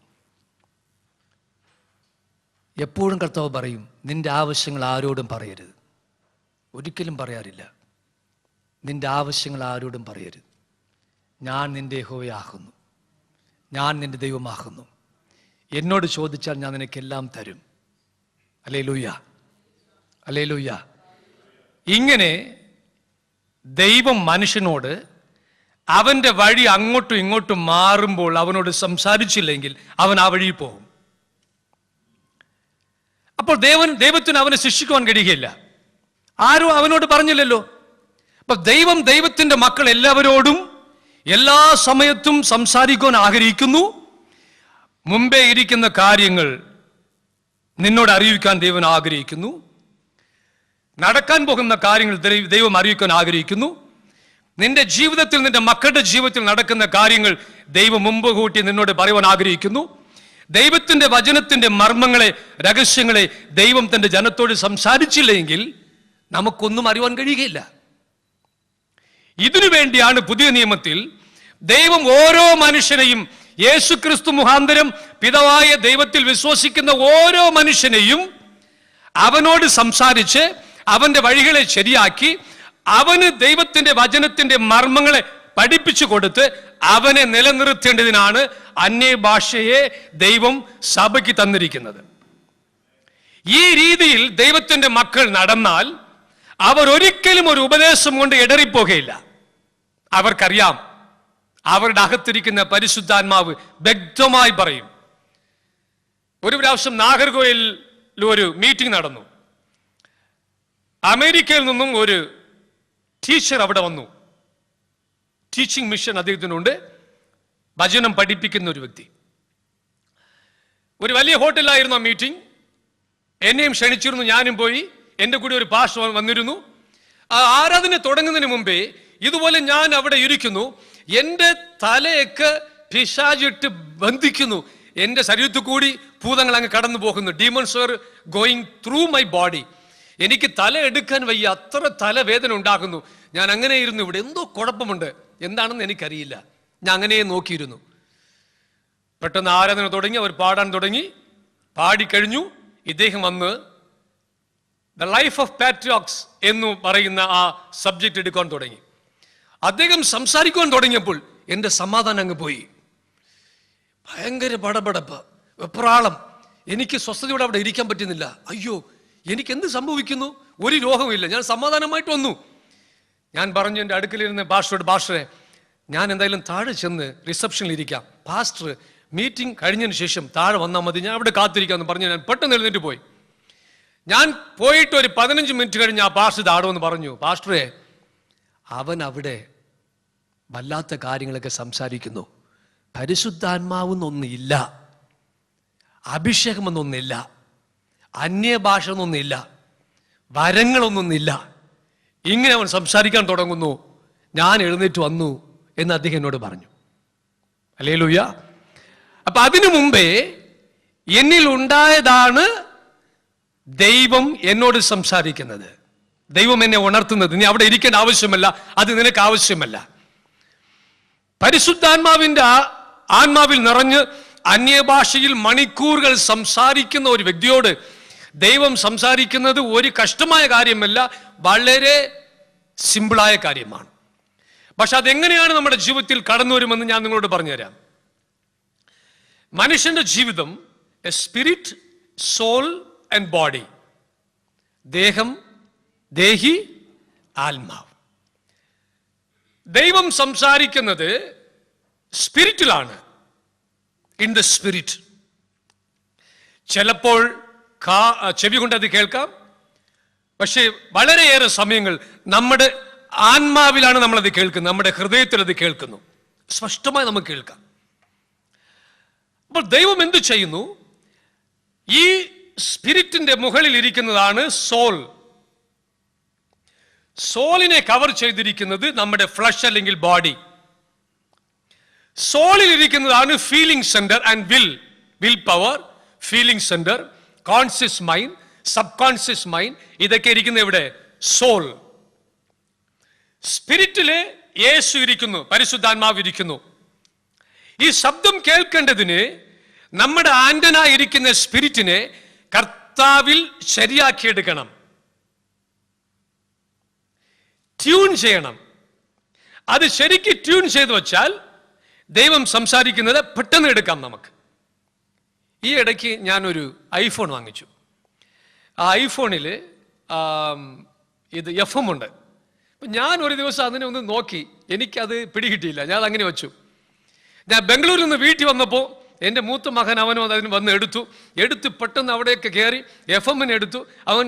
എപ്പോഴും കർത്താവ് പറയും, നിന്റെ ആവശ്യങ്ങൾ ആരോടും പറയരുത്. ഒരിക്കലും പറയാറില്ല, നിന്റെ ആവശ്യങ്ങൾ ആരോടും പറയരുത്. ഞാൻ നിന്റെ യഹോവയാകുന്നു, ഞാൻ നിന്റെ ദൈവമാകുന്നു. എന്നോട് ചോദിച്ചാൽ ഞാൻ നിനക്കെല്ലാം തരും. Hallelujah, hallelujah. ഇങ്ങനെ ദൈവം മനുഷ്യനോട് അവൻ്റെ വഴി അങ്ങോട്ടും ഇങ്ങോട്ടും മാറുമ്പോൾ അവനോട് സംസാരിച്ചില്ലെങ്കിൽ അവൻ ആ വഴി പോകും. അപ്പോൾ ദൈവത്തിന് അവനെ ശിക്ഷിക്കുവാൻ കഴിയുകയില്ല. ആരും അവനോട് പറഞ്ഞില്ലല്ലോ. അപ്പൊ ദൈവത്തിന്റെ മക്കൾ എല്ലാവരോടും എല്ലാ സമയത്തും സംസാരിക്കുവാൻ ആഗ്രഹിക്കുന്നു. മുമ്പേ ഇരിക്കുന്ന കാര്യങ്ങൾ നിന്നോട് അറിയിക്കാൻ ദൈവം ആഗ്രഹിക്കുന്നു. നടക്കാൻ പോകുന്ന കാര്യങ്ങൾ ദൈവം അറിയിക്കാൻ ആഗ്രഹിക്കുന്നു. നിന്റെ ജീവിതത്തിൽ, നിന്റെ മക്കളുടെ ജീവിതത്തിൽ നടക്കുന്ന കാര്യങ്ങൾ ദൈവം മുമ്പ് കൂട്ടി നിന്നോട് പറയുവാൻ ആഗ്രഹിക്കുന്നു. ദൈവത്തിന്റെ വചനത്തിന്റെ മർമ്മങ്ങളെ, രഹസ്യങ്ങളെ ദൈവം തന്റെ ജനത്തോട് സംസാരിച്ചില്ലെങ്കിൽ നമുക്കൊന്നും അറിയാൻ കഴിയുകയില്ല. ഇതിനു വേണ്ടിയാണ് പുതിയ നിയമത്തിൽ ദൈവം ഓരോ മനുഷ്യനെയും, യേശുക്രിസ്തു മുഖാന്തരം പിതാവായ ദൈവത്തിൽ വിശ്വസിക്കുന്ന ഓരോ മനുഷ്യനെയും അവനോട് സംസാരിച്ച് അവന്റെ വഴികളെ ശരിയാക്കി അവന് ദൈവത്തിന്റെ വചനത്തിന്റെ മർമ്മങ്ങളെ പഠിപ്പിച്ചു കൊടുത്ത് അവനെ നിലനിർത്തേണ്ടതിനാണ് അന്യഭാഷയെ ദൈവം സഭയ്ക്ക് തന്നിരിക്കുന്നത്. ഈ രീതിയിൽ ദൈവത്തിന്റെ മക്കൾ നടന്നാൽ അവർ ഒരിക്കലും ഒരു ഉപദേശം കൊണ്ട് ഇടറിപ്പോകയില്ല. അവർക്കറിയാം, അവരുടെ അകത്തിരിക്കുന്ന പരിശുദ്ധാത്മാവ് വ്യക്തമായി പറയും. ഒരു പ്രാവശ്യം നാഗർകോയിലിൽ ഒരു മീറ്റിംഗ് നടന്നു. അമേരിക്കയിൽ നിന്നും ഒരു ടീച്ചർ അവിടെ വന്നു. ടീച്ചിങ് മിഷൻ അദ്ദേഹത്തിനുണ്ട്. വചനം പഠിപ്പിക്കുന്ന ഒരു വ്യക്തി. ഒരു വലിയ ഹോട്ടലിലായിരുന്നു ആ മീറ്റിംഗ്. എന്നെയും ക്ഷണിച്ചിരുന്നു, ഞാനും പോയി. എൻ്റെ കൂടെ ഒരു പാസ്റ്റർ വന്നിരുന്നു. ആ ആരാധന തുടങ്ങുന്നതിന് മുമ്പേ ഇതുപോലെ ഞാൻ അവിടെ ഇരിക്കുന്നു. എൻ്റെ തലയൊക്കെ പിശാചിട്ട് ബന്ധിക്കുന്നു. എൻ്റെ ശരീരത്തിൽ കൂടി ഭൂതങ്ങൾ അങ്ങ് കടന്നു പോകുന്നു. Demons are going through my body. എനിക്ക് തല എടുക്കാൻ വയ്യ, അത്ര തലവേദന ഉണ്ടാകുന്നു. ഞാൻ അങ്ങനെ ഇരുന്നു. ഇവിടെ എന്തോ കുഴപ്പമുണ്ട്, എന്താണെന്ന് എനിക്കറിയില്ല. ഞാൻ അങ്ങനെ നോക്കിയിരുന്നു. പെട്ടെന്ന് ആരാധന തുടങ്ങി, അവർ പാടാൻ തുടങ്ങി. പാടിക്കഴിഞ്ഞു. ഇദ്ദേഹം വന്ന് ദ ലൈഫ് ഓഫ് പാട്രിയോട്സ് എന്ന് പറയുന്ന ആ സബ്ജക്റ്റ് എടുക്കാൻ തുടങ്ങി. അദ്ദേഹം സംസാരിക്കാൻ തുടങ്ങിയപ്പോൾ എൻ്റെ സമാധാനം അങ്ങ് പോയി. ഭയങ്കര പടപടപ്പ്, വെപ്രാളം. എനിക്ക് സ്വസ്ഥതയോടെ അവിടെ ഇരിക്കാൻ പറ്റുന്നില്ല. അയ്യോ, എനിക്ക് എന്ത് സംഭവിക്കുന്നു? ഒരു രോഗമില്ല. ഞാൻ സമാധാനമായിട്ട് വന്നു. ഞാൻ പറഞ്ഞു എൻ്റെ അടുക്കലിരുന്ന് പാസ്റ്ററോട്, പാസ്റ്ററെ, ഞാൻ എന്തായാലും താഴെ ചെന്ന് റിസപ്ഷനിൽ ഇരിക്കാം. പാസ്റ്റർ മീറ്റിംഗ് കഴിഞ്ഞതിന് ശേഷം താഴെ വന്നാൽ മതി, ഞാൻ അവിടെ കാത്തിരിക്കാമെന്ന് പറഞ്ഞു. ഞാൻ പെട്ടെന്ന് എഴുന്നേറ്റ് പോയി. ഞാൻ പോയിട്ട് ഒരു 15 മിനിറ്റ് കഴിഞ്ഞ് ആ പാസ്റ്റർ താഴെന്ന് പറഞ്ഞു, പാസ്റ്ററെ, അവൻ അവിടെ വല്ലാത്ത കാര്യങ്ങളൊക്കെ സംസാരിക്കുന്നു. പരിശുദ്ധാത്മാവെന്നൊന്നില്ല, അഭിഷേകമെന്നൊന്നില്ല, അന്യഭാഷ എന്നൊന്നില്ല, വരങ്ങളൊന്നൊന്നില്ല. ഇങ്ങനെ അവൻ സംസാരിക്കാൻ തുടങ്ങുന്നു. ഞാൻ എഴുന്നേറ്റ് വന്നു എന്ന് അദ്ദേഹം എന്നോട് പറഞ്ഞു. ഹല്ലേലൂയ. അപ്പൊ അതിനു മുമ്പേ എന്നിൽ ഉണ്ടായതാണ് ദൈവം എന്നോട് സംസാരിക്കുന്നത്, ദൈവം എന്നെ ഉണർത്തുന്നത്. നീ അവിടെ ഇരിക്കേണ്ട ആവശ്യമല്ല, അത് നിനക്ക് ആവശ്യമല്ല. പരിശുദ്ധാത്മാവിന്റെ ആത്മാവിൽ നിറഞ്ഞ് അന്യഭാഷയിൽ മണിക്കൂറുകൾ സംസാരിക്കുന്ന ഒരു വ്യക്തിയോട് ദൈവം സംസാരിക്കുന്നത് ഒരു കഷ്ടമായ കാര്യമല്ല, വളരെ സിമ്പിളായ കാര്യമാണ്. പക്ഷെ അതെങ്ങനെയാണ് നമ്മുടെ ജീവിതത്തിൽ കടന്നു വരുമെന്ന് ഞാൻ നിങ്ങളോട് പറഞ്ഞുതരാം. മനുഷ്യന്റെ ജീവിതം a spirit, soul and body. ദേഹം, ദേഹി, ആത്മാവ്. ദൈവം സംസാരിക്കുന്നത് സ്പിരിറ്റിലാണ്, ഇൻ ദ സ്പിരിറ്റ്. ചിലപ്പോൾ ചെവി കൊണ്ട് അത് കേൾക്കാം, പക്ഷേ വളരെയേറെ സമയങ്ങൾ നമ്മുടെ ആത്മാവിലാണ് നമ്മളത് കേൾക്കുന്നത്, നമ്മുടെ ഹൃദയത്തിൽ അത് കേൾക്കുന്നു, സ്പഷ്ടമായി നമുക്ക് കേൾക്കാം. അപ്പോൾ ദൈവം എന്ത് ചെയ്യുന്നു? ഈ സ്പിരിറ്റിന്റെ മുകളിൽ ഇരിക്കുന്നതാണ് സോൾ. സോളിനെ കവർ ചെയ്തിരിക്കുന്നത് നമ്മുടെ ഫ്ലഷ് അല്ലെങ്കിൽ ബോഡി. സോളിൽ ഇരിക്കുന്നതാണ് feeling centre and will power, feeling centre, conscious mind, sub conscious mind. ഇതൊക്കെ ഇരിക്കുന്ന ഇവിടെ സോൾ. സ്പിരിറ്റില് യേശു ഇരിക്കുന്നു, പരിശുദ്ധാത്മാവ് ഇരിക്കുന്നു. ഈ ശബ്ദം കേൾക്കേണ്ടതിന് നമ്മുടെ ആന്റന ഇരിക്കുന്ന സ്പിരിറ്റിനെ കർത്താവിൽ ശരിയാക്കിയെടുക്കണം, ട്യൂൺ ചെയ്യണം. അത് ശരിക്ക് ട്യൂൺ ചെയ്തു വച്ചാൽ ദൈവം സംസാരിക്കുന്നത് പെട്ടെന്ന് എടുക്കാം നമുക്ക്. ഈ ഇടയ്ക്ക് ഞാനൊരു ഐഫോൺ വാങ്ങിച്ചു. ആ ഐഫോണിൽ ഇത് FM ഉണ്ട്. അപ്പം ഞാൻ ഒരു ദിവസം അതിനെ ഒന്ന് നോക്കി, എനിക്കത് പിടികിട്ടിയില്ല, ഞാൻ അങ്ങനെ വെച്ചു. ഞാൻ ബംഗളൂരിൽ നിന്ന് വീട്ടിൽ വന്നപ്പോൾ എൻ്റെ മൂത്ത മകൻ അവനും അതിന് വന്ന് എടുത്ത് പെട്ടെന്ന് അവിടെയൊക്കെ കയറി FM എടുത്തു. അവൻ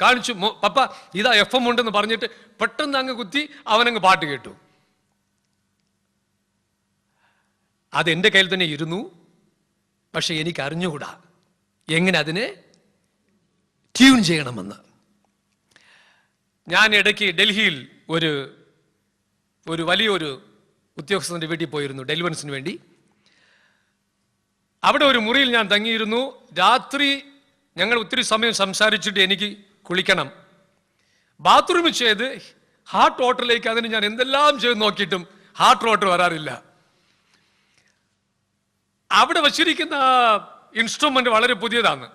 കാണിച്ചു, പപ്പ ഇതാ FM ഉണ്ടെന്ന് പറഞ്ഞിട്ട് പെട്ടെന്ന് അങ്ങ് കുത്തി അവനങ്ങ് പാട്ട് കേട്ടു. അതെൻ്റെ കയ്യിൽ തന്നെ ഇരുന്നു, പക്ഷെ എനിക്ക് അറിഞ്ഞുകൂടാ എങ്ങനെ അതിനെ ട്യൂൺ ചെയ്യണമെന്ന്. ഞാൻ ഇടയ്ക്ക് ഡൽഹിയിൽ ഒരു വലിയൊരു ഉദ്യോഗസ്ഥൻ്റെ വീട്ടിൽ പോയിരുന്നു ഡെലിവറൻസിന് വേണ്ടി. അവിടെ ഒരു മുറിയിൽ ഞാൻ തങ്ങിയിരുന്നു. രാത്രി ഞങ്ങൾ ഒത്തിരി സമയം സംസാരിച്ചിട്ട് എനിക്ക് കുളിക്കണം. ബാത്റൂമിൽ ചെയ്ത് ഹാർട്ട് വാട്ടറിലേക്ക് അതിന് ഞാൻ എന്തെല്ലാം ചെയ്ത് നോക്കിയിട്ടും ഹാർട്ട് വാട്ടർ വരാറില്ല. അവിടെ വച്ചിരിക്കുന്ന ഇൻസ്ട്രുമെന്റ് വളരെ പുതിയതാണ്.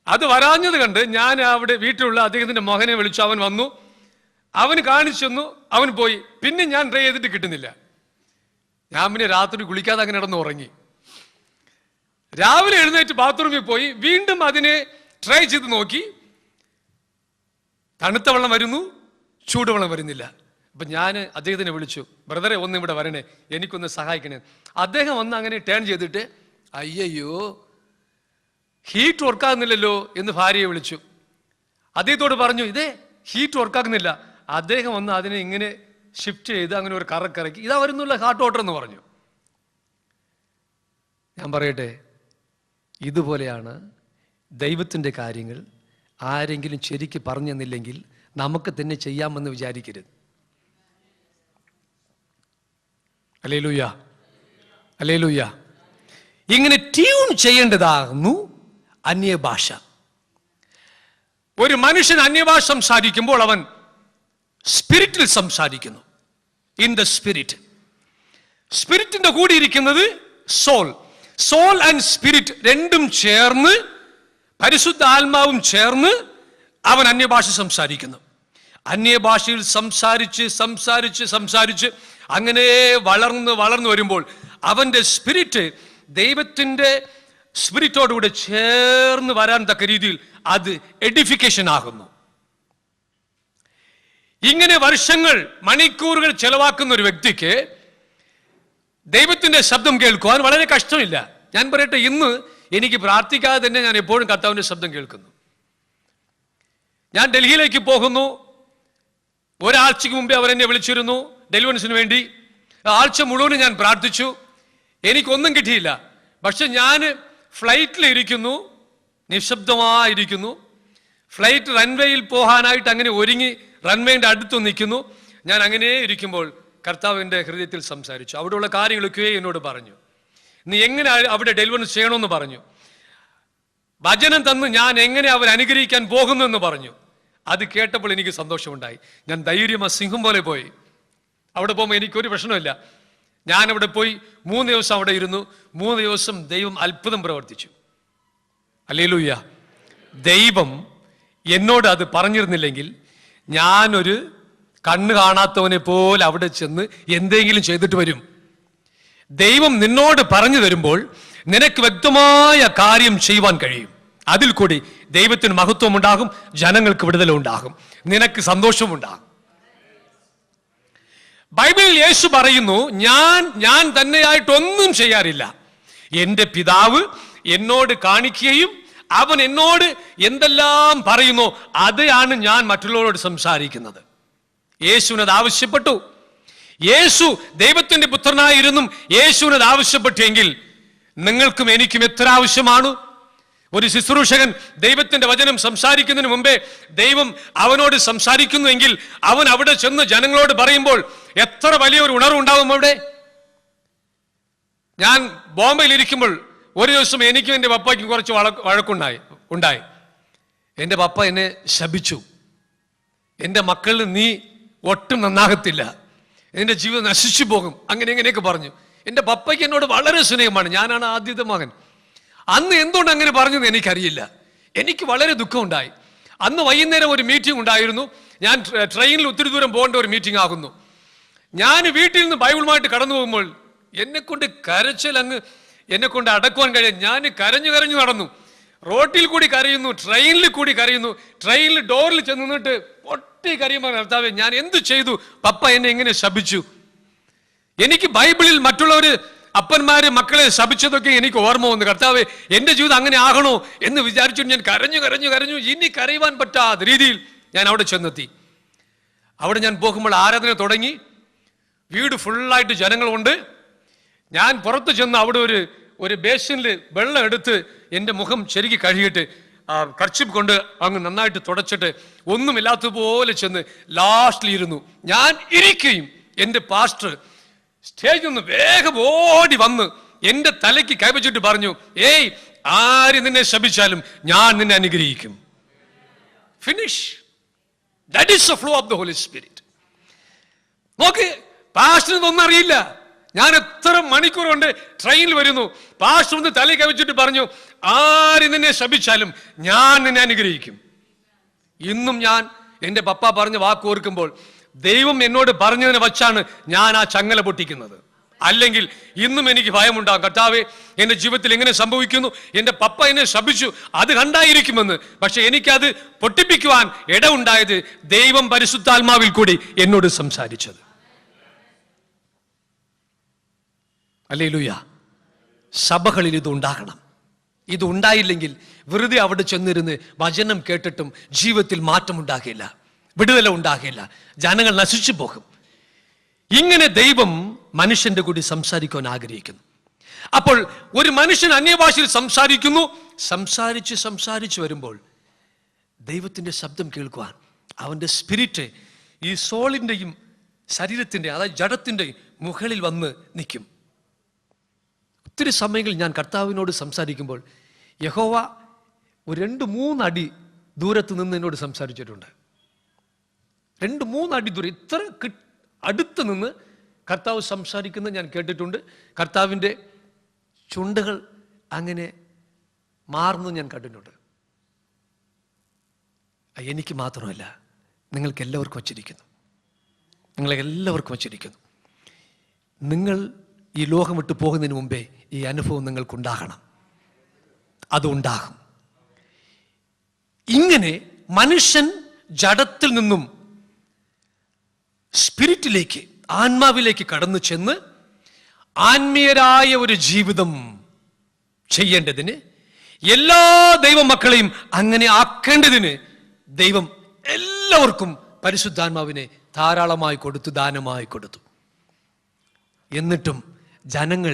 അത് വരാഞ്ഞത് കണ്ട് ഞാൻ അവിടെ വീട്ടിലുള്ള അദ്ദേഹത്തിന്റെ മകനെ വിളിച്ചു. അവൻ വന്നു, അവന് കാണിച്ചു തന്നു, അവൻ പോയി. പിന്നെ ഞാൻ ട്രൈ ചെയ്തിട്ട് കിട്ടുന്നില്ല. ഞാൻ പിന്നെ രാത്രി കുളിക്കാതെ അങ്ങനെ കിടന്ന് ഉറങ്ങി. രാവിലെ എഴുന്നേറ്റ് ബാത്റൂമിൽ പോയി വീണ്ടും അതിനെ ട്രൈ ചെയ്ത് നോക്കി. തണുത്ത വെള്ളം വരുന്നു, ചൂടുവെള്ളം വരുന്നില്ല. അപ്പൊ ഞാൻ അദ്ദേഹത്തിനെ വിളിച്ചു, ബ്രദറെ ഒന്ന് ഇവിടെ വരണേ, എനിക്കൊന്ന് സഹായിക്കണേ. അദ്ദേഹം വന്ന് അങ്ങനെ ടേൺ ചെയ്തിട്ട് അയ്യോ ഹീറ്റ് വർക്കാകുന്നില്ലല്ലോ എന്ന് ഭാര്യയെ വിളിച്ചു. അദ്ദേഹത്തോട് പറഞ്ഞു, ഇതേ ഹീറ്റ് വർക്കാക്കുന്നില്ല. അദ്ദേഹം വന്ന് അതിനെ ഇങ്ങനെ ഷിഫ്റ്റ് ചെയ്ത് അങ്ങനെ ഒരു കറക്കി ഇതാ വരുന്നുള്ള ഹാർട്ട് വാട്ടർ എന്ന് പറഞ്ഞു. ഞാൻ പറയട്ടെ, ഇതുപോലെയാണ് ദൈവത്തിൻ്റെ കാര്യങ്ങൾ. ആരെങ്കിലും ശരിക്ക് പറഞ്ഞു തന്നില്ലെങ്കിൽ നമുക്ക് തന്നെ ചെയ്യാമെന്ന് വിചാരിക്കരുത്. Hallelujah, hallelujah. ഇങ്ങനെ ട്യൂൺ ചെയ്യേണ്ടതാകുന്നു അന്യഭാഷ. ഒരു മനുഷ്യൻ അന്യഭാഷ സംസാരിക്കുമ്പോൾ അവൻ സ്പിരിറ്റിൽ സംസാരിക്കുന്നു, ഇൻ ദ സ്പിരിറ്റ്. സ്പിരിറ്റിന്റെ കൂടി ഇരിക്കുന്നത് സോൾ. സോൾ ആൻഡ് സ്പിരിറ്റ് രണ്ടും ചേർന്ന്, പരിശുദ്ധ ആത്മാവും ചേർന്ന് അവൻ അന്യഭാഷ സംസാരിക്കുന്നു. അന്യഭാഷയിൽ സംസാരിച്ച് സംസാരിച്ച് സംസാരിച്ച് അങ്ങനെ വളർന്നു വരുമ്പോൾ അവന്റെ സ്പിരിറ്റ് ദൈവത്തിന്റെ സ്പിരിറ്റോടുകൂടെ ചേർന്ന് വരാൻ തക്ക രീതിയിൽ അത് എഡിഫിക്കേഷൻ ആകുന്നു. ഇങ്ങനെ വർഷങ്ങൾ, മണിക്കൂറുകൾ ചെലവാക്കുന്ന ഒരു വ്യക്തിക്ക് ദൈവത്തിന്റെ ശബ്ദം കേൾക്കുവാൻ വളരെ കഷ്ടമില്ല. ഞാൻ പറയട്ടെ, ഇന്ന് എനിക്ക് പ്രാർത്ഥിക്കാതെ തന്നെ ഞാൻ എപ്പോഴും കർത്താവിന്റെ ശബ്ദം കേൾക്കുന്നു. ഞാൻ ഡൽഹിയിലേക്ക് പോകുന്നു. ഒരാഴ്ചക്ക് മുമ്പേ അവരെന്നെ വിളിച്ചിരുന്നു ഡെലിവറൻസിന് വേണ്ടി. ആഴ്ച മുഴുവനും ഞാൻ പ്രാർത്ഥിച്ചു, എനിക്കൊന്നും കിട്ടിയില്ല. പക്ഷെ ഞാൻ ഫ്ലൈറ്റിൽ ഇരിക്കുന്നു, നിശബ്ദമായിരിക്കുന്നു. ഫ്ലൈറ്റ് റൺവേയിൽ പോകാനായിട്ട് അങ്ങനെ ഒരുങ്ങി റൺവേയുടെ അടുത്ത് നിൽക്കുന്നു. ഞാൻ അങ്ങനെ ഇരിക്കുമ്പോൾ കർത്താവിൻ്റെ ഹൃദയത്തിൽ സംസാരിച്ചു. അവിടെയുള്ള കാര്യങ്ങളൊക്കെ എന്നോട് പറഞ്ഞു. നീ എങ്ങനെ അവിടെ ഡെലിവറൻസ് ചെയ്യണമെന്ന് പറഞ്ഞു. വചനം തന്ന് ഞാൻ എങ്ങനെ അവർ അനുഗ്രഹിക്കാൻ പോകുന്നു എന്ന് പറഞ്ഞു. അത് കേട്ടപ്പോൾ എനിക്ക് സന്തോഷമുണ്ടായി. ഞാൻ ധൈര്യം സിംഹം പോലെ പോയി. അവിടെ പോകുമ്പോൾ എനിക്കൊരു പ്രശ്നമില്ല. ഞാനവിടെ പോയി 3 ദിവസം അവിടെ ഇരുന്നു. 3 ദിവസം ദൈവം അത്ഭുതം പ്രവർത്തിച്ചു. ഹല്ലേലൂയ. ദൈവം എന്നോട് അത് പറഞ്ഞിരുന്നില്ലെങ്കിൽ ഞാനൊരു കണ്ണ് കാണാത്തവനെ പോലെ അവിടെ ചെന്ന് എന്തെങ്കിലും ചെയ്തിട്ട് വരും. ദൈവം നിന്നോട് പറഞ്ഞു തരുമ്പോൾ നിനക്ക് വ്യക്തമായ കാര്യം ചെയ്യുവാൻ കഴിയും. അതിൽ കൂടി ദൈവത്തിന് മഹത്വം ഉണ്ടാകും, ജനങ്ങൾക്ക് വിടുതലുണ്ടാകും, നിനക്ക് സന്തോഷമുണ്ടാകും. ബൈബിളിൽ യേശു പറയുന്നു, ഞാൻ തന്നെയായിട്ടൊന്നും ചെയ്യാറില്ല. എൻ്റെ പിതാവ് എന്നോട് കാണിക്കുകയും അവൻ എന്നോട് എന്തെല്ലാം പറയുന്നു അതാണ് ഞാൻ മറ്റുള്ളവരോട് സംസാരിക്കുന്നത്. യേശുവിനത് ആവശ്യപ്പെട്ടു. യേശു ദൈവത്തിന്റെ പുത്രനായിരുന്നു. യേശുവിനത് ആവശ്യപ്പെട്ടെങ്കിൽ നിങ്ങൾക്കും എനിക്കും എത്ര ആവശ്യമാണ്? ഒരു ശുശ്രൂഷകൻ ദൈവത്തിന്റെ വചനം സംസാരിക്കുന്നതിന് മുമ്പേ ദൈവം അവനോട് സംസാരിക്കുന്നുവെങ്കിൽ അവൻ അവിടെ ചെന്ന് ജനങ്ങളോട് പറയുമ്പോൾ എത്ര വലിയൊരു ഉണർവുണ്ടാവും അവിടെ. ഞാൻ ബോംബെയിൽ ഇരിക്കുമ്പോൾ ഒരു ദിവസം എനിക്കും എൻ്റെ പപ്പയ്ക്കും കുറച്ച് വഴക്കുണ്ടായി. എൻ്റെ പപ്പ എന്നെ ശപിച്ചു. എൻ്റെ മക്കളിൽ നീ ഒട്ടും നന്നാകത്തില്ല, എൻ്റെ ജീവിതം നശിച്ചു പോകും, അങ്ങനെയൊക്കെ പറഞ്ഞു. എൻ്റെ പപ്പയ്ക്ക് എന്നോട് വളരെ സ്നേഹമാണ്. ഞാനാണ് ആദ്യത്തെ മകൻ. അന്ന് എന്തുകൊണ്ട് അങ്ങനെ പറഞ്ഞെന്ന് എനിക്കറിയില്ല. എനിക്ക് വളരെ ദുഃഖമുണ്ടായി. അന്ന് വൈകുന്നേരം ഒരു മീറ്റിംഗ് ഉണ്ടായിരുന്നു. ഞാൻ ട്രെയിനിൽ ഒത്തിരി ദൂരം പോകേണ്ട ഒരു മീറ്റിംഗ് ആകുന്നു. ഞാൻ വീട്ടിൽ നിന്ന് ബൈബിളുമായിട്ട് കടന്നു പോകുമ്പോൾ എന്നെക്കൊണ്ട് കരച്ചിൽ അങ്ങ് എന്നെക്കൊണ്ട് അടക്കുവാൻ കഴിയാൻ ഞാൻ കരഞ്ഞു നടന്നു. റോട്ടിൽ കൂടി കരയുന്നു, ട്രെയിനിൽ കൂടി കരയുന്നു. ട്രെയിനിൽ ഡോറിൽ ചെന്ന് നിന്നിട്ട് പൊട്ടി കരയുമ്പോൾ കർത്താവേ ഞാൻ എന്ത് ചെയ്തു? പപ്പ എന്നെ എങ്ങനെ ശപിച്ചു? എനിക്ക് ബൈബിളിൽ മറ്റുള്ളവർ അപ്പന്മാര് മക്കളെ ശപിച്ചതൊക്കെ എനിക്ക് ഓർമ്മ വന്നു. കർത്താവേ എൻ്റെ ജീവിതം അങ്ങനെ ആകണോ എന്ന് വിചാരിച്ചിട്ട് ഞാൻ കരഞ്ഞു. ഇനി കരയുവാൻ പറ്റാത്ത രീതിയിൽ ഞാൻ അവിടെ ചെന്നെത്തി. അവിടെ ഞാൻ പോകുമ്പോൾ ആരാധന തുടങ്ങി. വീട് ഫുള്ളായിട്ട് ജനങ്ങളുണ്ട്. ഞാൻ പുറത്ത് ചെന്ന് അവിടെ ഒരു ബേസിനിൽ വെള്ളം എടുത്ത് എൻ്റെ മുഖം ശരിക്ക് കഴുകിയിട്ട് കർച്ചിപ്പ് കൊണ്ട് അങ്ങ് നന്നായിട്ട് തുടച്ചിട്ട് ഒന്നുമില്ലാത്തതുപോലെ ചെന്ന് ലാസ്റ്റിലിരുന്നു. ഞാൻ ഇരിക്കുകയും എൻ്റെ പാസ്റ്റർ സ്റ്റേജിൽ നിന്ന് വേഗം ഓടി വന്ന് എൻ്റെ തലയ്ക്ക് കൈവച്ചിട്ട് പറഞ്ഞു, ഏയ് ആര് നിന്നെ ശപിച്ചാലും ഞാൻ നിന്നെ അനുഗ്രഹിക്കും. Finish. That is the flow of the holy spirit. നോക്ക്, പാസ്റ്ററിനൊന്നും അറിയില്ല. ഞാൻ എത്ര മണിക്കൂർ കൊണ്ട് ട്രെയിനിൽ വരുന്നു. പാസ്റ്റർ ഒന്ന് തലയിൽ കവിച്ചിട്ട് പറഞ്ഞു, ആര് നിന്നെ ശപിച്ചാലും ഞാൻ നിന്നെ അനുഗ്രഹിക്കും. ഇന്നും ഞാൻ എൻ്റെ പപ്പ പറഞ്ഞ വാക്ക് ഓർക്കുമ്പോൾ ദൈവം എന്നോട് പറഞ്ഞതിനെ വച്ചാണ് ഞാൻ ആ ചങ്ങല പൊട്ടിക്കുന്നത്. അല്ലെങ്കിൽ ഇന്നും എനിക്ക് ഭയമുണ്ടാകും. കർത്താവേ, എൻ്റെ ജീവിതത്തിൽ എങ്ങനെ സംഭവിക്കുന്നു? എൻ്റെ പപ്പ എന്നെ ശപിച്ചു, അത് കണ്ടായിരിക്കുമെന്ന്. പക്ഷെ എനിക്കത് പൊട്ടിപ്പിക്കുവാൻ ഇടമുണ്ടായത് ദൈവം പരിശുദ്ധാത്മാവിൽ കൂടി എന്നോട് സംസാരിച്ചത്. ഹല്ലേലൂയ. സഭകളിൽ ഇത് ഉണ്ടാകണം. ഇത് ഉണ്ടായില്ലെങ്കിൽ വെറുതെ അവിടെ ചെന്നിരുന്ന് വചനം കേട്ടിട്ടും ജീവിതത്തിൽ മാറ്റമുണ്ടാകില്ല, വിടുതല ഉണ്ടാകില്ല, ജനങ്ങൾ നശിച്ചു പോകും. ഇങ്ങനെ ദൈവം മനുഷ്യന്റെ കൂടി സംസാരിക്കാൻ ആഗ്രഹിക്കുന്നു. അപ്പോൾ ഒരു മനുഷ്യൻ അന്യഭാഷയിൽ സംസാരിച്ചു വരുമ്പോൾ ദൈവത്തിന്റെ ശബ്ദം കേൾക്കുവാൻ അവന്റെ സ്പിരിറ്റ് ഈ സോളിന്റെയും ശരീരത്തിന്റെ, അതായത് ജഡത്തിന്റെയും മുകളിൽ വന്ന് നിൽക്കും. ഒത്തിരി സമയങ്ങളിൽ ഞാൻ കർത്താവിനോട് സംസാരിക്കുമ്പോൾ യഹോവ ഒരു 2-3 അടി ദൂരത്ത് നിന്ന് എന്നോട് സംസാരിച്ചിട്ടുണ്ട്. 2-3 അടി ദൂരം, ഇത്ര അടുത്ത് നിന്ന് കർത്താവ് സംസാരിക്കുന്നത് ഞാൻ കേട്ടിട്ടുണ്ട്. കർത്താവിൻ്റെ ചുണ്ടുകൾ അങ്ങനെ മാറുന്നത് ഞാൻ കണ്ടിട്ടുണ്ട്. എനിക്ക് മാത്രമല്ല, നിങ്ങൾക്ക് എല്ലാവർക്കും വച്ചിരിക്കുന്നു. നിങ്ങൾ ഈ ലോകം വിട്ടു പോകുന്നതിന് മുമ്പേ ഈ അനുഭവം നിങ്ങൾക്കുണ്ടാകണം. അതുണ്ടാകും. ഇങ്ങനെ മനുഷ്യൻ ജഡത്തിൽ നിന്നും സ്പിരിറ്റിലേക്ക്, ആത്മാവിലേക്ക് കടന്നു ചെന്ന് ആത്മീയരായ ഒരു ജീവിതം ചെയ്യേണ്ടതിന്, എല്ലാ ദൈവമക്കളെയും അങ്ങനെ ആക്കേണ്ടതിന് ദൈവം എല്ലാവർക്കും പരിശുദ്ധാത്മാവിനെ ധാരാളമായി കൊടുത്തു, ദാനമായി കൊടുത്തു. എന്നിട്ടും ജനങ്ങൾ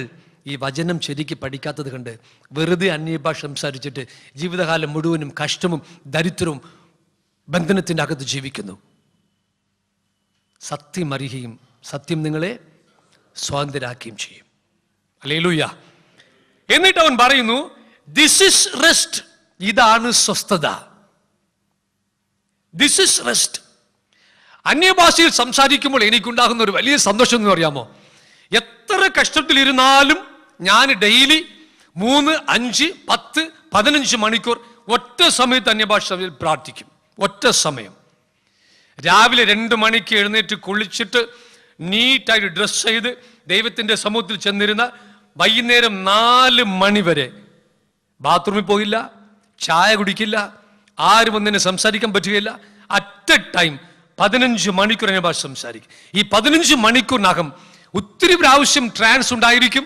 ഈ വചനം ശരിക്ക് പഠിക്കാത്തത് കണ്ട് വെറുതെ അന്യഭാഷ സംസാരിച്ചിട്ട് ജീവിതകാലം മുഴുവനും കഷ്ടവും ദരിദ്രവും ബന്ധനത്തിൻ്റെ അകത്ത് ജീവിക്കുന്നു. സത്യം അറിയുകയും സത്യം നിങ്ങളെ സ്വാതന്ത്ര്യരാക്കുകയും ചെയ്യും. ഹല്ലേലൂയ. എന്നിട്ട് അവൻ പറയുന്നു, ദിസ് ഇസ് റെസ്റ്റ്. ഇതാണ് സ്വസ്ഥത. This is rest. അന്യഭാഷയിൽ സംസാരിക്കുമ്പോൾ എനിക്കുണ്ടാകുന്ന ഒരു വലിയ സന്തോഷം എന്ന് പറയാമോ? എത്ര കഷ്ടത്തിലിരുന്നാലും ഞാൻ ഡെയിലി 3, 5, 10, 15 മണിക്കൂർ ഒറ്റ സമയത്ത് അന്യഭാഷയിൽ പ്രാർത്ഥിക്കും. ഒറ്റ സമയം. രാവിലെ 2 മണിക്ക് എഴുന്നേറ്റ് കുളിച്ചിട്ട് നീറ്റായിട്ട് ഡ്രസ് ചെയ്ത് ദൈവത്തിന്റെ സമുദ്രത്തിൽ ചെന്നിരുന്ന വൈകുന്നേരം 4 മണി വരെ ബാത്റൂമിൽ പോയില്ല, ചായ കുടിക്കില്ല, ആരും ഒന്നിനെ സംസാരിക്കാൻ പറ്റുകയില്ല. അറ്റ് എ ടൈം 15 മണിക്കൂർ അതിനെ ഭാഷ സംസാരിക്കും. ഈ 15 മണിക്കൂറിനകം ഒത്തിരി പ്രാവശ്യം ട്രാൻസ് ഉണ്ടായിരിക്കും.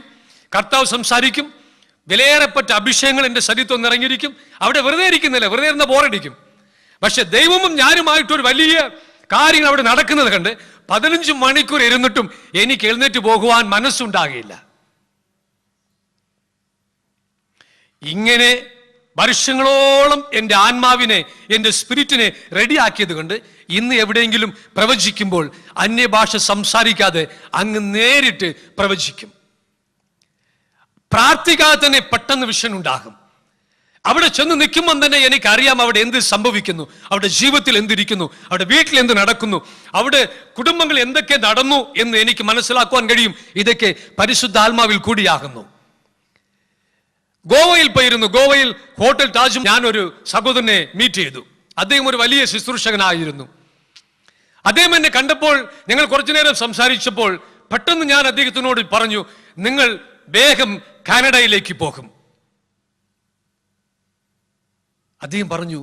കർത്താവ് സംസാരിക്കും. വിലയേറെപ്പെട്ട അഭിഷേകങ്ങൾ എൻ്റെ ശരീരത്തിൽ ഒന്നിറങ്ങിയിരിക്കും. അവിടെ വെറുതെ ഇരിക്കുന്നില്ല, വെറുതെ ഇരുന്ന ബോറടിക്കും. പക്ഷെ ദൈവവും ഞാനുമായിട്ടൊരു വലിയ കാര്യങ്ങൾ അവിടെ നടക്കുന്നത് കണ്ട് 15 മണിക്കൂർ ഇരുന്നിട്ടും എനിക്ക് എഴുന്നേറ്റ് പോകുവാൻ മനസ്സുണ്ടാകില്ല. ഇങ്ങനെ വർഷങ്ങളോളം എൻ്റെ ആത്മാവിനെ, എൻ്റെ സ്പിരിറ്റിനെ റെഡിയാക്കിയത് കൊണ്ട് ഇന്ന് എവിടെയെങ്കിലും പ്രവചിക്കുമ്പോൾ അന്യഭാഷ സംസാരിക്കാതെ അങ്ങ് നേരിട്ട് പ്രവചിക്കും. പ്രാർത്ഥിക്കാതെ തന്നെ പെട്ടെന്ന് വിഷൻ ഉണ്ടാകും. അവിടെ ചെന്ന് നിൽക്കുമ്പോൾ തന്നെ എനിക്കറിയാം അവിടെ എന്ത് സംഭവിക്കുന്നു, അവിടെ ജീവിതത്തിൽ എന്തിരിക്കുന്നു, അവിടെ വീട്ടിൽ എന്ത് നടക്കുന്നു, അവിടെ കുടുംബങ്ങൾ എന്തൊക്കെ നടന്നു എന്ന് എനിക്ക് മനസ്സിലാക്കുവാൻ കഴിയും. ഇതൊക്കെ പരിശുദ്ധാത്മാവിൽ കൂടിയാകുന്നു. ഗോവയിൽ പോയിരുന്നു. ഗോവയിൽ ഹോട്ടൽ താജ് ഞാനൊരു സഹോദരനെ മീറ്റ് ചെയ്തു. അദ്ദേഹം ഒരു വലിയ ശുശ്രൂഷകനായിരുന്നു. അദ്ദേഹം എന്നെ കണ്ടപ്പോൾ ഞങ്ങൾ കുറച്ചു നേരം സംസാരിച്ചപ്പോൾ പെട്ടെന്ന് ഞാൻ അദ്ദേഹത്തിനോട് പറഞ്ഞു, നിങ്ങൾ വേഗം കാനഡയിലേക്ക് പോകും. അദ്ദേഹം പറഞ്ഞു,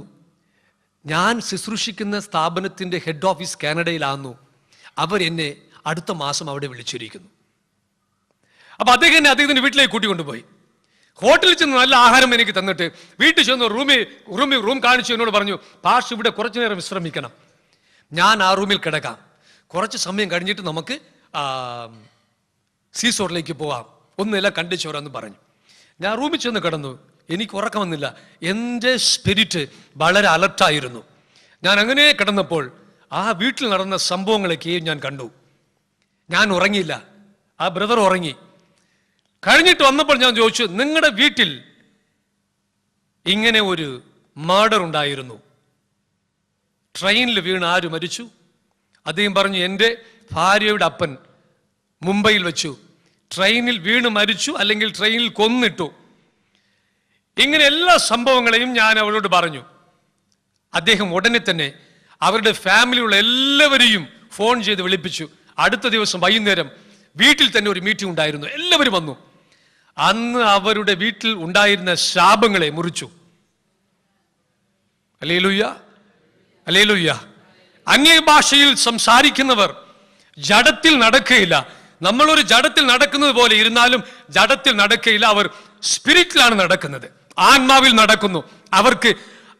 ഞാൻ ശുശ്രൂഷിക്കുന്ന സ്ഥാപനത്തിന്റെ ഹെഡ് ഓഫീസ് കാനഡയിലാണെന്നു, അവർ എന്നെ അടുത്ത മാസം അവിടെ വിളിച്ചിരിക്കുന്നു. അപ്പൊ അദ്ദേഹം എന്നെ അദ്ദേഹത്തിന്റെ വീട്ടിലേക്ക് കൂട്ടിക്കൊണ്ടുപോയി. ഹോട്ടലിൽ ചെന്ന് നല്ല ആഹാരം എനിക്ക് തന്നിട്ട് വീട്ടിൽ ചെന്ന് റൂം കാണിച്ചു എന്നോട് പറഞ്ഞു, പാഷ് ഇവിടെ കുറച്ചു നേരം വിശ്രമിക്കണം, ഞാൻ ആ റൂമിൽ കിടക്കാം, കുറച്ച് സമയം കഴിഞ്ഞിട്ട് നമുക്ക് സീസോറിലേക്ക് പോവാം, ഒന്നെല്ലാം കണ്ടിച്ചോരാന്ന് പറഞ്ഞു. ഞാൻ റൂമിൽ ചെന്ന് കിടന്നു. എനിക്ക് ഉറക്കം വന്നില്ല. എൻ്റെ സ്പിരിറ്റ് വളരെ അലർട്ടായിരുന്നു. ഞാൻ അങ്ങനെ കിടന്നപ്പോൾ ആ വീട്ടിൽ നടന്ന സംഭവങ്ങളൊക്കെയും ഞാൻ കണ്ടു. ഞാൻ ഉറങ്ങിയില്ല, ആ ബ്രദർ ഉറങ്ങി. കഴിഞ്ഞിട്ട് വന്നപ്പോൾ ഞാൻ ചോദിച്ചു, നിങ്ങളുടെ വീട്ടിൽ ഇങ്ങനെ ഒരു മർഡർ ഉണ്ടായിരുന്നു, ട്രെയിനിൽ വീണ് ആര് മരിച്ചു? അദ്ദേഹം പറഞ്ഞു, എൻ്റെ ഭാര്യയുടെ അപ്പൻ മുംബൈയിൽ വെച്ചു ട്രെയിനിൽ വീണ് മരിച്ചു, അല്ലെങ്കിൽ ട്രെയിനിൽ കൊന്നിട്ടു. ഇങ്ങനെ എല്ലാ സംഭവങ്ങളെയും ഞാൻ അവളോട് പറഞ്ഞു. അദ്ദേഹം ഉടനെ തന്നെ അവരുടെ ഫാമിലിയുള്ള എല്ലാവരെയും ഫോൺ ചെയ്ത് വിളിപ്പിച്ചു. അടുത്ത ദിവസം വൈകുന്നേരം വീട്ടിൽ തന്നെ ഒരു മീറ്റിംഗ് ഉണ്ടായിരുന്നു. എല്ലാവരും വന്നു. അന്ന് അവരുടെ വീട്ടിൽ ഉണ്ടായിരുന്ന ശാപങ്ങളെ മുറിച്ചു. Hallelujah, hallelujah. അന്യഭാഷയിൽ സംസാരിക്കുന്നവർ ജഡത്തിൽ നടക്കുകയില്ല. നമ്മളൊരു ജഡത്തിൽ നടക്കുന്നത് പോലെ ഇരുന്നാലും ജഡത്തിൽ നടക്കുകയില്ല. അവർ സ്പിരിറ്റിലാണ് നടക്കുന്നത്, ആത്മാവിൽ നടക്കുന്നു. അവർക്ക്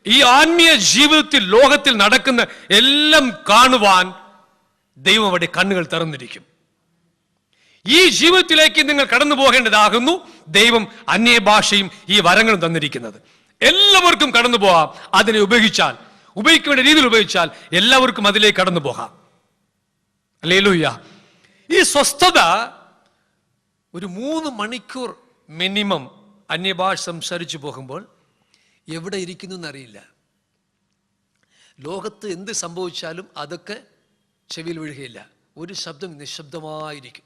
ഈ ആത്മീയ ജീവിതത്തിൽ ലോകത്തിൽ നടക്കുന്ന എല്ലാം കാണുവാൻ ദൈവം അവിടെ കണ്ണുകൾ തുറന്നിരിക്കും. ഈ ജീവിതത്തിലേക്ക് നിങ്ങൾ കടന്നു പോകേണ്ടതാകുന്നു ദൈവം അന്യഭാഷയും ഈ വരങ്ങളും തന്നിരിക്കുന്നത്. എല്ലാവർക്കും കടന്നു പോകാം. അതിനെ ഉപയോഗിക്കേണ്ട രീതിയിൽ ഉപയോഗിച്ചാൽ എല്ലാവർക്കും അതിലേക്ക് കടന്നു പോകാം. ഹല്ലേലൂയ. ഈ സ്വസ്ഥത ഒരു 3 മണിക്കൂർ മിനിമം അന്യഭാഷ സംസാരിച്ചു പോകുമ്പോൾ എവിടെ ഇരിക്കുന്നു എന്നറിയില്ല. ലോകത്ത് എന്ത് സംഭവിച്ചാലും അതൊക്കെ ചെവിയിൽ വീഴുകയില്ല. ഒരു ശബ്ദം നിശബ്ദമായിരിക്കും.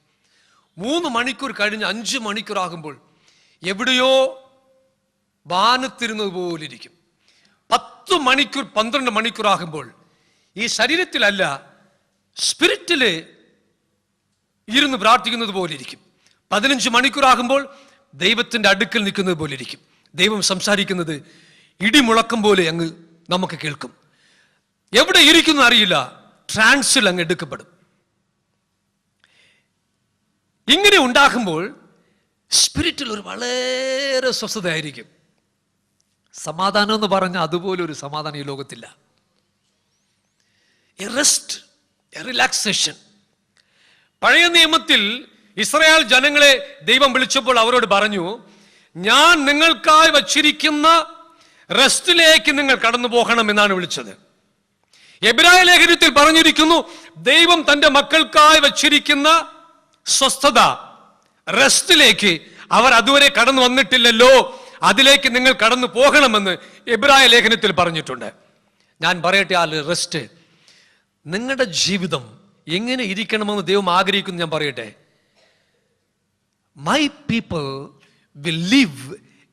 3 മണിക്കൂർ കഴിഞ്ഞ് 5 മണിക്കൂർ ആകുമ്പോൾ എവിടെയോ വാനത്തിരുന്നത് പോലിരിക്കും. 10 മണിക്കൂർ 12 മണിക്കൂർ ആകുമ്പോൾ ഈ ശരീരത്തിലല്ല, സ്പിരിറ്റില് ഇരുന്ന് പ്രാർത്ഥിക്കുന്നത് പോലെ ഇരിക്കും. 15 മണിക്കൂർ ആകുമ്പോൾ ദൈവത്തിന്റെ അടുക്കൽ നിൽക്കുന്നത് പോലെ ഇരിക്കും. ദൈവം സംസാരിക്കുന്നത് ഇടിമുഴക്കം പോലെ അങ്ങ് നമുക്ക് കേൾക്കും. എവിടെ ഇരിക്കുന്നു അറിയില്ല, ട്രാൻസിൽ അങ്ങ് എടുക്കപ്പെടും. ഇങ്ങനെ ഉണ്ടാകുമ്പോൾ സ്പിരിറ്റിൽ ഒരു വളരെ സ്വസ്ഥതയായിരിക്കും. സമാധാനം എന്ന് പറഞ്ഞാൽ അതുപോലെ ഒരു സമാധാനം ഈ ലോകത്തില്ല. A rest, a relaxation. പഴയ നിയമത്തിൽ ഇസ്രായേൽ ജനങ്ങളെ ദൈവം വിളിച്ചപ്പോൾ അവരോട് പറഞ്ഞു, ഞാൻ നിങ്ങൾക്കായി വച്ചിരിക്കുന്ന റെസ്റ്റിലേക്ക് നിങ്ങൾ കടന്നു പോകണം എന്നാണ് വിളിച്ചത്. എബ്രായ ലേഖനത്തിൽ പറഞ്ഞിരിക്കുന്നു, ദൈവം തന്റെ മക്കൾക്കായി വച്ചിരിക്കുന്ന സ്വസ്ഥത, റെസ്റ്റിലേക്ക് അവർ അതുവരെ കടന്നു വന്നിട്ടില്ലല്ലോ, അതിലേക്ക് നിങ്ങൾ കടന്നു പോകണമെന്ന് എബ്രായ ലേഖനത്തിൽ പറഞ്ഞിട്ടുണ്ട്. ഞാൻ പറയട്ടെ, ആ റെസ്റ്റ് നിങ്ങളുടെ ജീവിതം എങ്ങനെ ഇരിക്കണമെന്ന് ദൈവം ആഗ്രഹിക്കുന്നു. ഞാൻ പറയട്ടെ, my people will live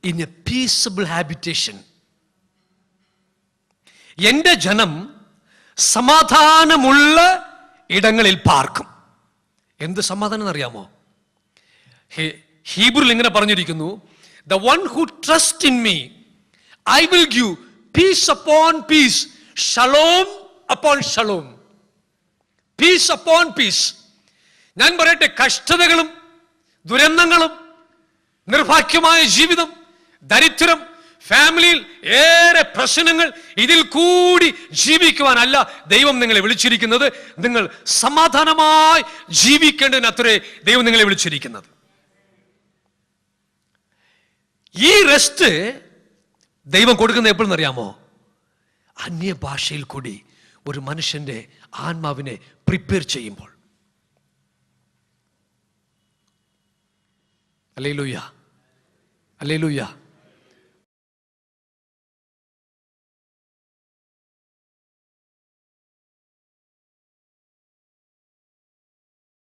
in a peaceable habitation. എന്റെ ജനം സമാധാനമുള്ള ഇടങ്ങളിൽ പാർക്കും. എന്ത് സമാധാനം എന്നറിയാമോ? ഹീബ്രുവിൽ ഇങ്ങനെ പറഞ്ഞിരിക്കുന്നു, the one who trusts in me, I will give peace upon peace, shalom upon shalom, peace upon peace. ഞാൻ പറയട്ടെ, കഷ്ടതകളും ദുരന്തങ്ങളും നിർഭാഗ്യമായ ജീവിതം, ദരിദ്രം, ഫാമിലിയിൽ ഏറെ പ്രശ്നങ്ങൾ, ഇതിൽ കൂടി ജീവിക്കുവാനല്ല ദൈവം നിങ്ങളെ വിളിച്ചിരിക്കുന്നത്. നിങ്ങൾ സമാധാനമായി ജീവിക്കേണ്ടതിനത്രേ ദൈവം നിങ്ങളെ വിളിച്ചിരിക്കുന്നത്. ഈ റെസ്റ്റ് ദൈവം കൊടുക്കുന്നത് എപ്പോഴെന്ന് അറിയാമോ? അന്യഭാഷയിൽ കൂടി ഒരു മനുഷ്യന്റെ ആത്മാവിനെ പ്രിപ്പയർ ചെയ്യുമ്പോൾ. Hallelujah, hallelujah.